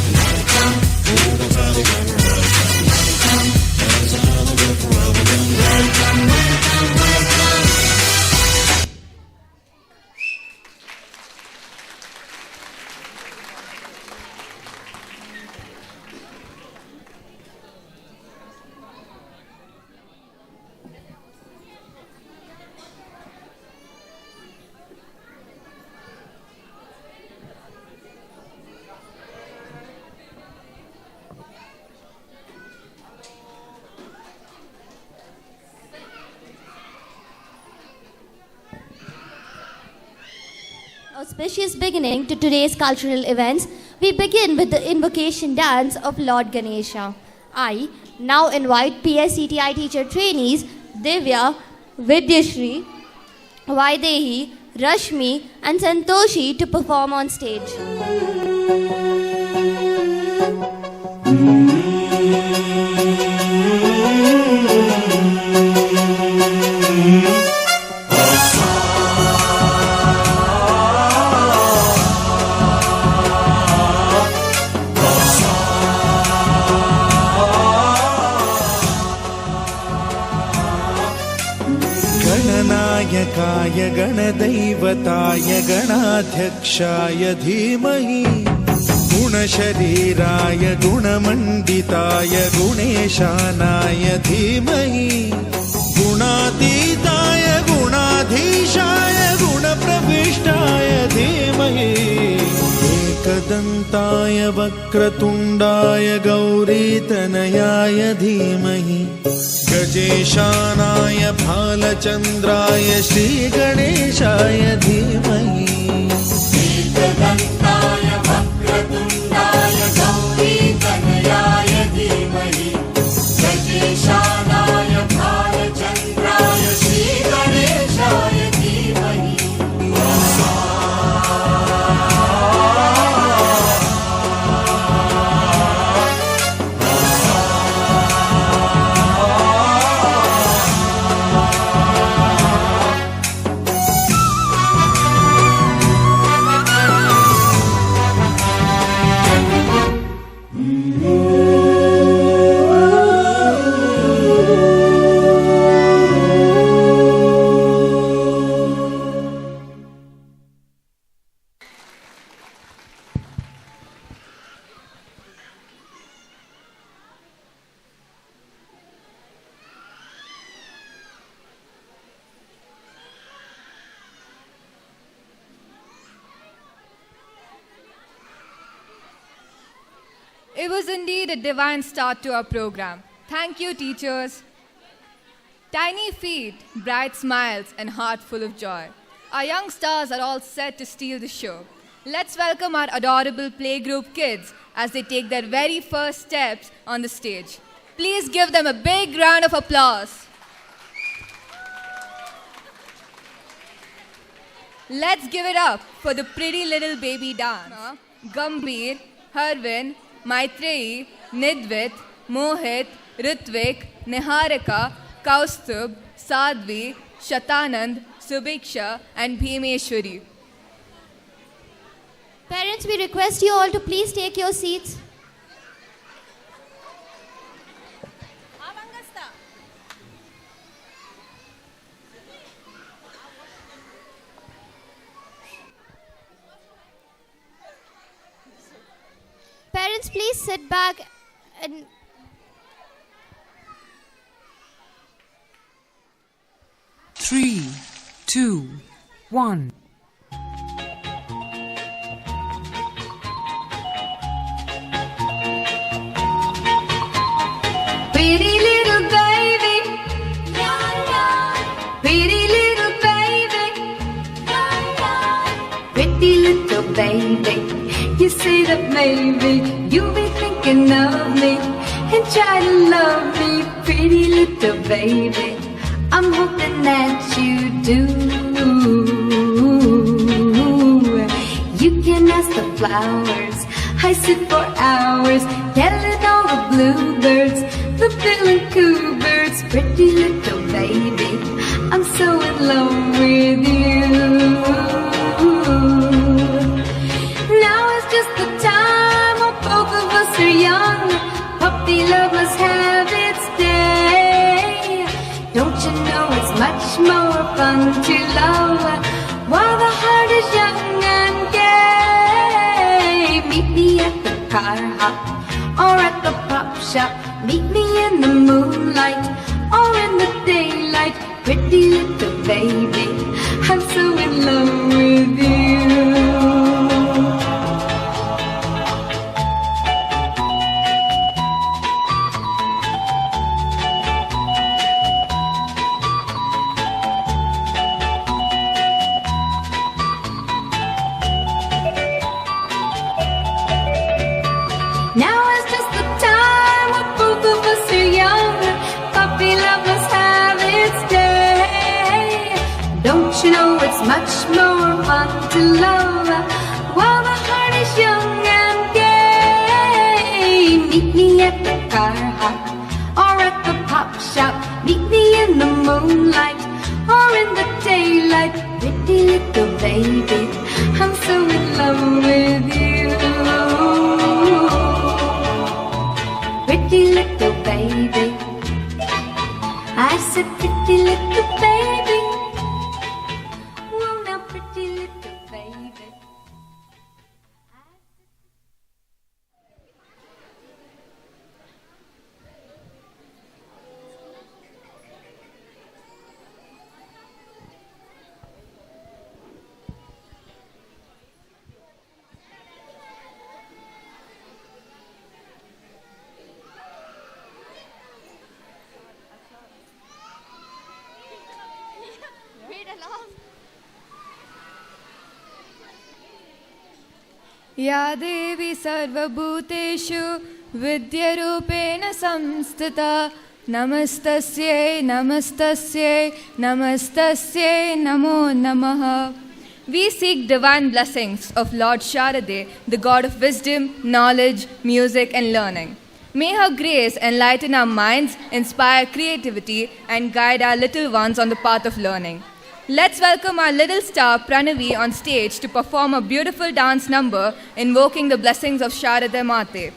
[SPEAKER 9] Auspicious beginning to today's cultural events, we begin with the invocation dance of Lord Ganesha. I now invite PSCTI teacher trainees Divya, Vidyashri, Vaidehi, Rashmi and Santoshi to perform on stage.
[SPEAKER 17] गणनायकाय गणदैवताय गणाध्यक्षाय धीमहि गुणशरीराय गुणमण्डिताय गुणेशानाय धीमहि गुणातीताय गुणाधीशाय गुणप्रविष्टाय धीमहि एकदन्ताय वक्रतुण्डाय गौरीतनयाय धीमहि गजेशानाय भालचन्द्राय श्रीगणेशाय धीमहि एकदन्ताय वक्रतुण्डाय गौरीतनयाय धीमहि गजेशानाय भालचन्द्राय श्रीगणेशाय धीमहि
[SPEAKER 10] It was indeed a divine start to our program. Thank you, teachers. Tiny feet, bright smiles, and heart full of joy. Our young stars are all set to steal the show. Let's welcome our adorable playgroup kids as they take their very first steps on the stage. Please give them a big round of applause. Let's give it up for the pretty little baby dance. Gambhir, Harvin, Maitreyi, Nidvit, Mohit, Ritvik, Niharika, Kaustubh, Sadhvi, Shatanand, Subiksha and Bhimeshwari.
[SPEAKER 9] Parents, we request you all to please take your seats. Parents, please sit back and...
[SPEAKER 16] Three, two, one.
[SPEAKER 17] Pretty little baby, pretty little baby, pretty little baby. You say that maybe you'll be thinking of me and try to love me, pretty little baby. I'm hoping that you do. You can ask the flowers, I sit for hours, yelling all the bluebirds, the bill and coo birds, pretty little baby. I'm so in love with you. Now is just the time when both of us are young. Puppy love must have its day. Don't you know it's much more fun to love while the heart is young and gay? Meet me at the car hop or at the pop shop. Meet me in the moonlight or in the daylight. Pretty little baby, I'm so in love with you. Now is just the time when both of us are young. Puppy love must have its day. Don't you know it's much more fun to love while the heart is young and gay? Meet me at the car hop or at the pop shop. Meet me in the moonlight or in the daylight. Pretty little baby, I'm so in love with you. Pretty little baby, I said pretty little baby. Oh, now pretty little baby.
[SPEAKER 10] या देवी सर्वभूतेषु विद्यारूपेण संस्थिता नमस्तस्यै नमस्तस्यै नमस्तस्यै नमो नमः. We seek divine blessings of Lord Sharade, the God of wisdom, knowledge, music and learning. May her grace enlighten our minds, inspire creativity and guide our little ones on the path of learning. Let's welcome our little star Pranavi on stage to perform a beautiful dance number invoking the blessings of Sharada Mate.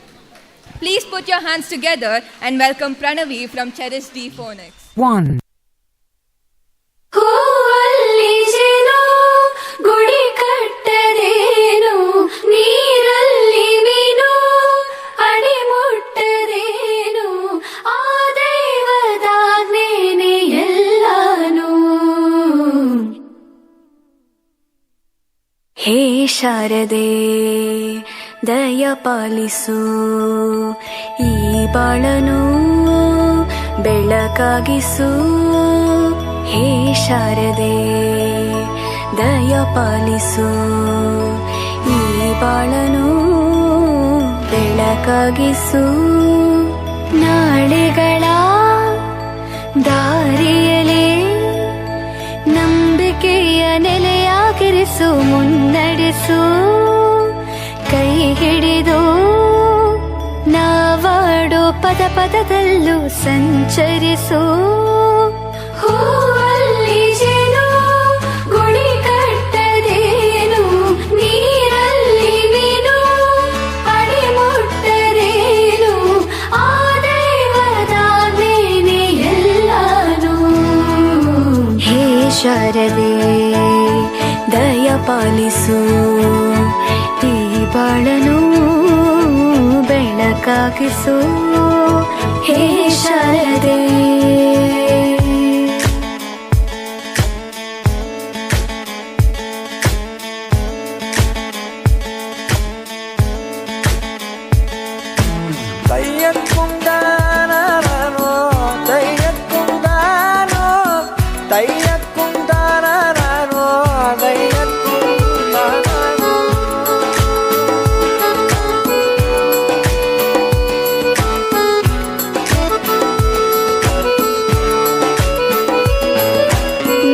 [SPEAKER 10] Please put your hands together and welcome Pranavi from Cherish D Phonics.
[SPEAKER 16] 1.
[SPEAKER 17] ಗುಡಿ ಕಟ್ಟದೇನು ನೀರಲ್ಲಿ ಮೀನು ಅಡಿ ಮುಟ್ಟದೇನು ಆ ದೈವದಾಜ್ಞೆನೇ ಎಲ್ಲಾನು. ಹೇ ಶಾರದೆ ದಯ ಪಾಲಿಸು ಈ ಬಾಳನು ಬೆಳಕಾಗಿಸು. ಹೇ ಶಾರದೆ ದಯ ಪಾಲಿಸು ಈ ಬಾಳನು ಬೆಳಕಾಗಿಸು. ನಾಳೆಗಳ ದಾರಿಯಲೇ ನಂಬಿಕೆಯ ನೆಲೆಯಾಗಿರು. ಸಾಗಿಸು ಮುನ್ನಡೆಸು ಕೈ ಹಿಡಿದು ನಾವಾಡೋ ಪದ ಪದದಲ್ಲೂ ಸಂಚರಿಸು ಹೂವಲ್ಲಿ ಜೇನು ಗುಡಿ ಕಟ್ಟದೇನು ನೀರಲ್ಲಿ ಮೀನು ಅಡಿ ಮುಟ್ಟದೇನು ಆ ದೈವದಾನೇನೆ ಎಲ್ಲಾನು ಹೇ ಶಾರದೆ ದಯ ಪಾಲಿಸು ಈ ಬಾಳನು ಬೆಳಕಾಗಿಸು ಹೇ ಶಾರದೆ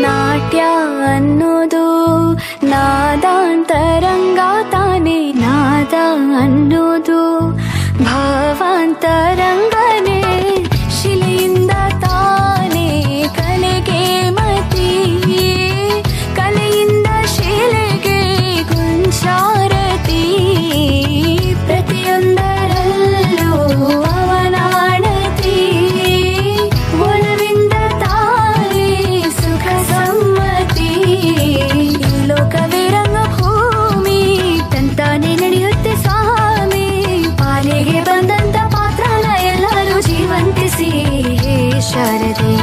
[SPEAKER 17] ನಾಟ್ಯ ಅನ್ನೋದು ನಾದಾಂತರಂಗ ತಾನೇ ನಾದ ಅನ್ನೋದು ಭಾವಾಂತರಂಗನೇ ಶಿಲೆಯಿಂದ ತಾನೇ ಕಲೆಗೆ ಮತಿ ಕಲೆಯಿಂದ ಶಿಲೆಗೆ ಗುಂಚಾರತಿ ಪ್ರತಿಯೊಂದರಲ್ಲೂ ಅವನಾಣತಿ ಒಲವಿಂದ ತಾನೇ ಸುಖ ಸಮ್ಮತಿ ಲೋಕವೇ ರಂಗಭೂಮಿ ತಂತಾನೆ ನಡೆಯುತ್ತೆ ಸ್ವಾಮಿ ಪಾಲಿಗೆ ಬಂದಂತ ಪಾತ್ರನ ಎಲ್ಲರೂ ಜೀವಂತಿಸಿ ಹೇ ಶಾರದೆ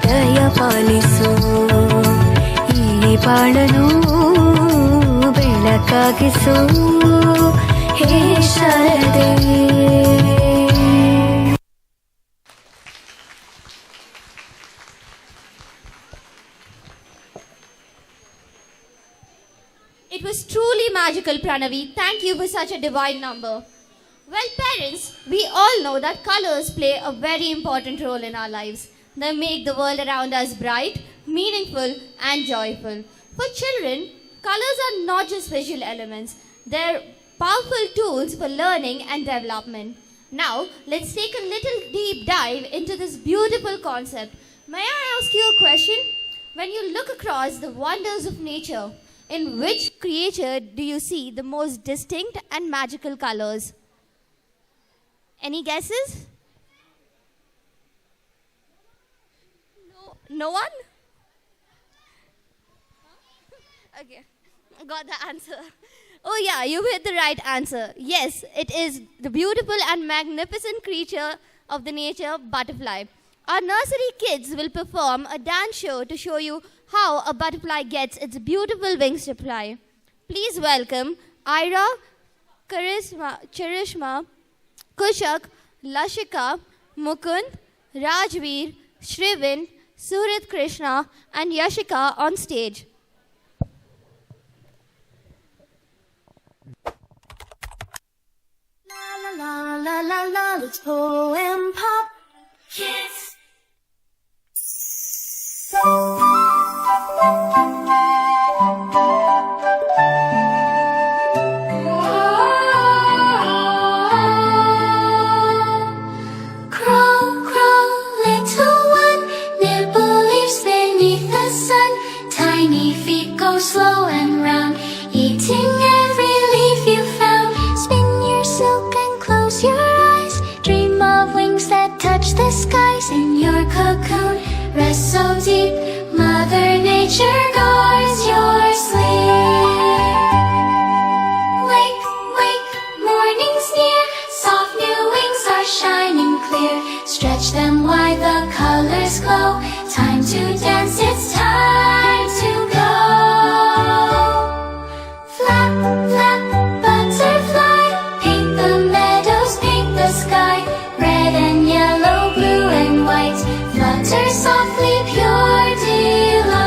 [SPEAKER 17] ದಯ ಪಾಲಿಸು ಈ ಬಾಳನು ಬೆಳಕಾಗಿಸು ಹೇ ಶಾರದೆ
[SPEAKER 9] It was truly magical, Pranavi. Thank you for such a divine number. Well, parents, we all know that colors play a very important role in our lives. They make the world around us bright, meaningful, and joyful. For children, colors are not just visual elements. They're powerful tools for learning and development. Now, let's take a little deep dive into this beautiful concept. May I ask you a question? When you look across the wonders of nature, in which creature do you see the most distinct and magical colors? Any guesses? No one? Okay, got the answer. Oh yeah, you hit the right answer. Yes, it is the beautiful and magnificent creature of the nature, butterfly. Our nursery kids will perform a dance show to show you how a butterfly gets its beautiful wings to fly. Please welcome Ira, Charishma, Kushak, Lashika, Mukund, Rajveer, Shrivin, Surit Krishna, and Yashika on stage.
[SPEAKER 17] La la la la la, let's poem pop. Kids. Crawl, crawl, little one, nibble leaves beneath the sun. Tiny feet go slow and round, eating every leaf you found. Spin your silk and close your eyes. Dream of wings that touch the skies. In your cocoon, rest so deep, Mother Nature guards your sleep. Wake, wake, morning's near. Soft new wings are shining clear. Stretch them wide, the colors glow. Time to dance, it's time to go. Flap, flap, butterfly. Paint the meadows, paint the sky. Red and yellow, blue and white. Flutter softly, pure delight.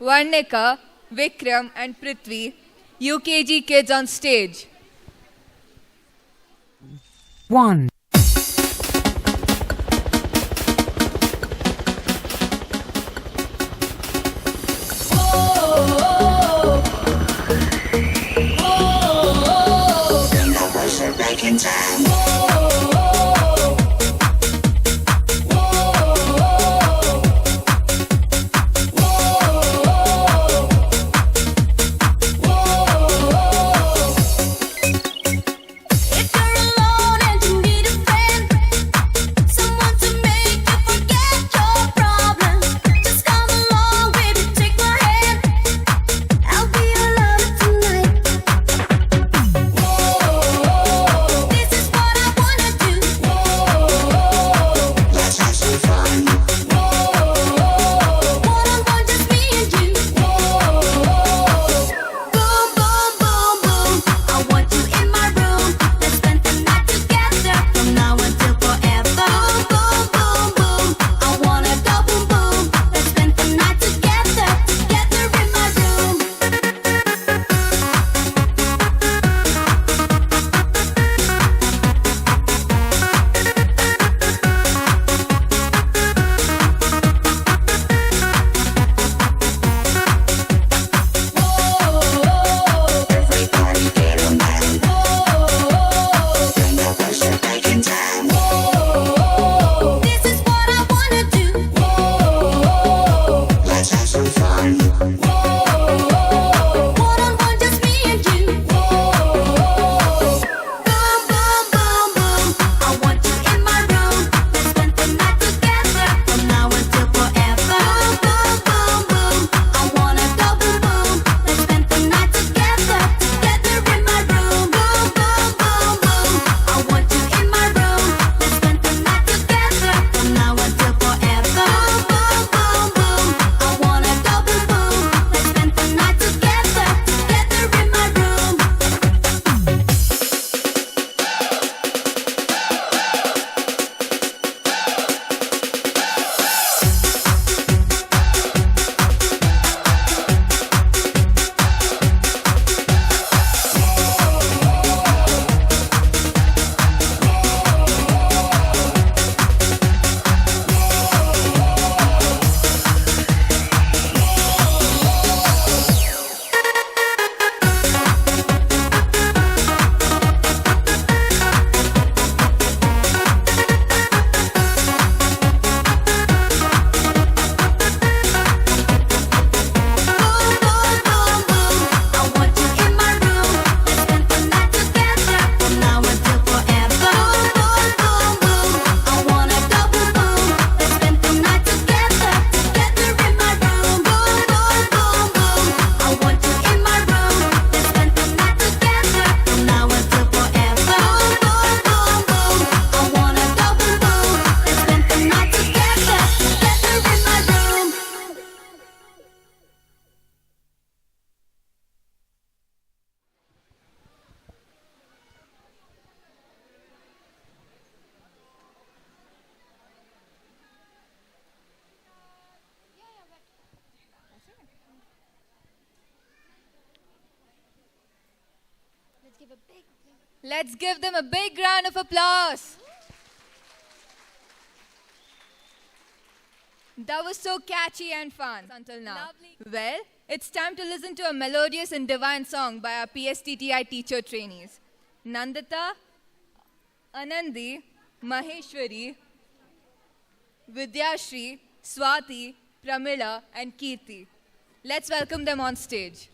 [SPEAKER 10] Varnika, Vikram and Prithvi, UKG kids on stage.
[SPEAKER 16] 1.
[SPEAKER 8] Back in time.
[SPEAKER 10] Let's give them a big round of applause. That was so catchy and fun until now. Lovely. Well, it's time to listen to a melodious and divine song by our PSTTI teacher trainees. Nandita, Anandi, Maheshwari, Vidyashri, Swati, Pramila and Kirti. Let's welcome them on stage.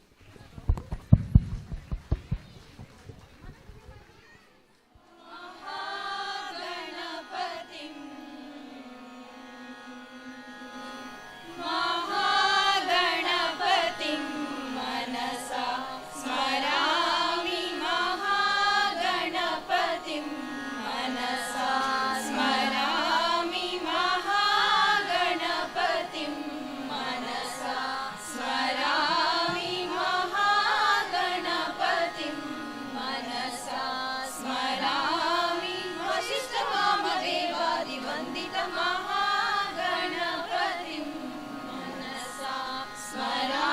[SPEAKER 17] Smara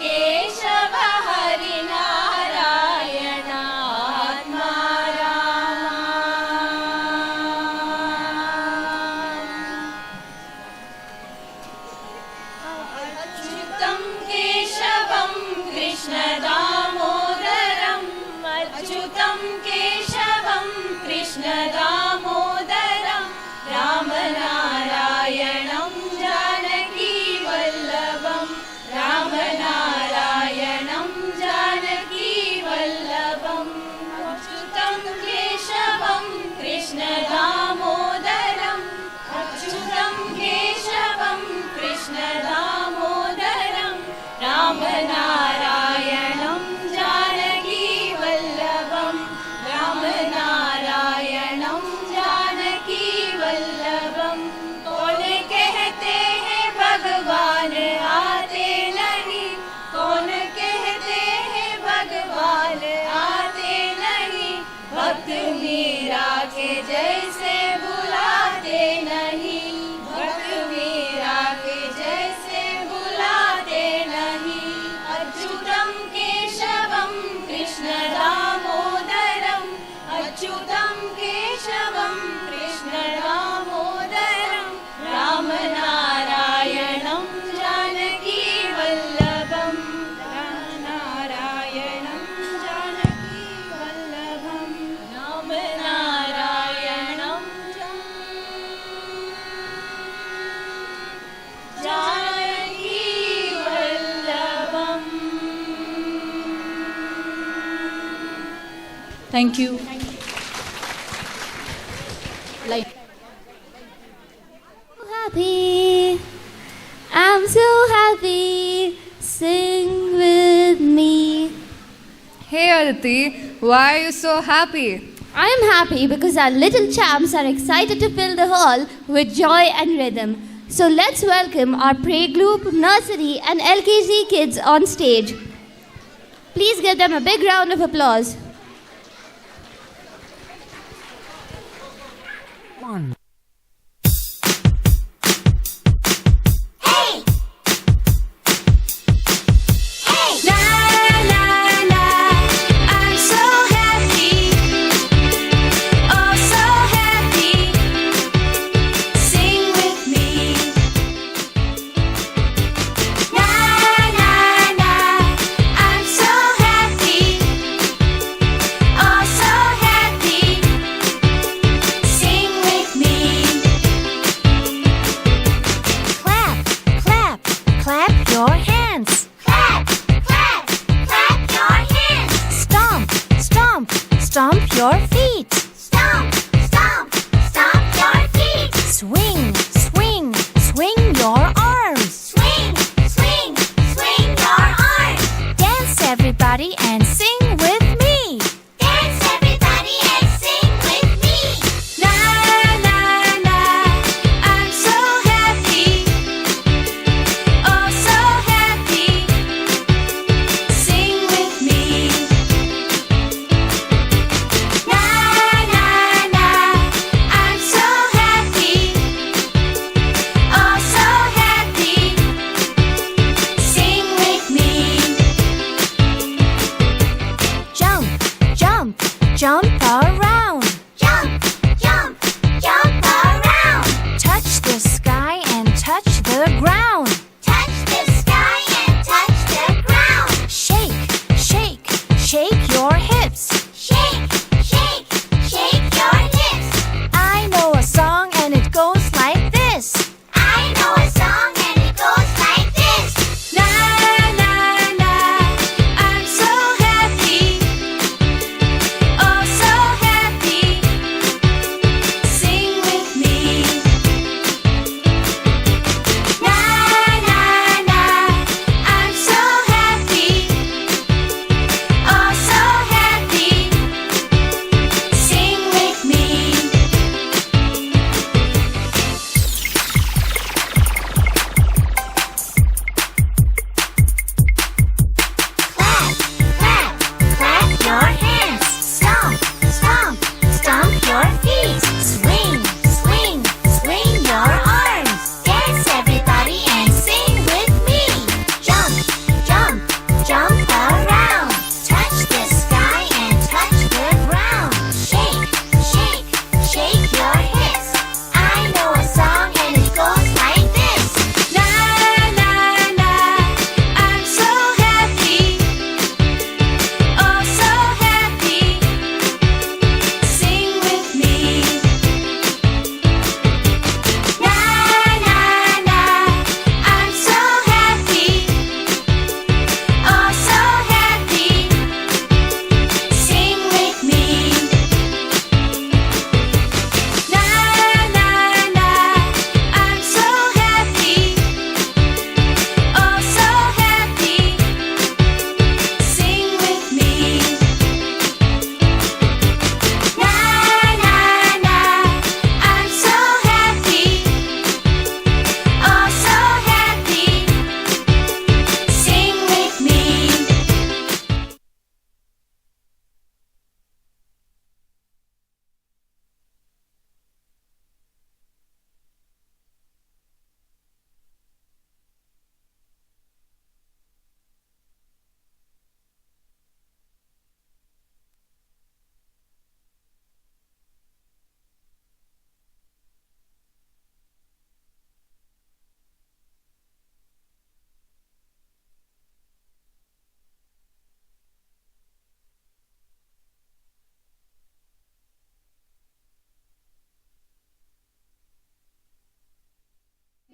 [SPEAKER 17] Keshav Harinarayan आत्मा अच्युतं केशवं कृष्णदामोदरम् अच्युतं केशवं कृष्णदामोदरं रामनारायणं जानकीवल्लभं रामनारायणं जानकीवल्लभम् अच्युतं केशवं कृष्णदामोदरम् अच्युतं केशवं कृष्णदामोदरं रामनारायणं जानकीवल्लभं रामनारायणं जानकीवल्लभं कौन कहते हैं भगवान आते नहीं कौन कहते हैं भगवान आते नहीं भक्त मीरा के जैसे बुलाते नहीं भक्त मीरा के जैसे बुलाते नहीं अच्युतं केशवं कृष्णदामोदरम् अच्युतं केशवं कृष्णदामोदरं रामनारायणं जानकीवल्लभं रामनारायणं जानकीवल्लभं रामनारायणं जानकीवल्लभम्
[SPEAKER 14] Thank you.
[SPEAKER 9] Happy. I'm so happy. Sing with me.
[SPEAKER 10] Hey Aditi, why are you so happy?
[SPEAKER 9] I am happy because our little champs are excited to fill the hall with joy and rhythm. So let's welcome our playgroup, nursery, and LKG kids on stage. Please give them a big round of applause.
[SPEAKER 16] One.
[SPEAKER 17] La la la, I'm so happy, oh so happy. Sing with me. La la la, I'm so happy, oh so happy. Sing with me.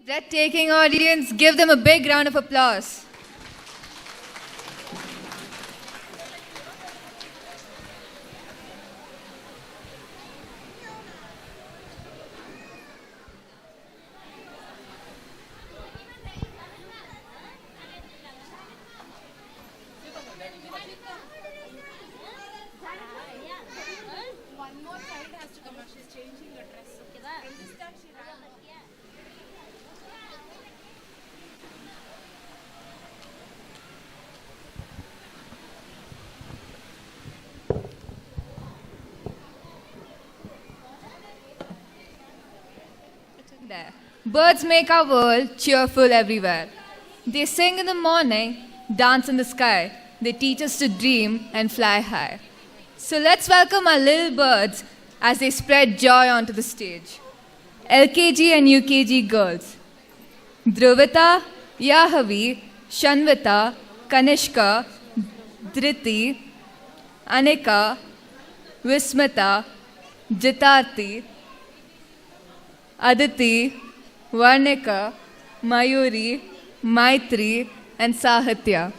[SPEAKER 10] Breathtaking audience, give them a big round of applause. There. Birds make our world cheerful everywhere. They sing in the morning, dance in the sky. They teach us to dream and fly high. So let's welcome our little birds as they spread joy onto the stage. LKG and UKG girls. Dhruvita, Yahavi, Shanvita, Kanishka, Dhriti, Anika, Vismita, Jitarthi, Aditi, Varnika, Mayuri, Maitri, and Sahitya.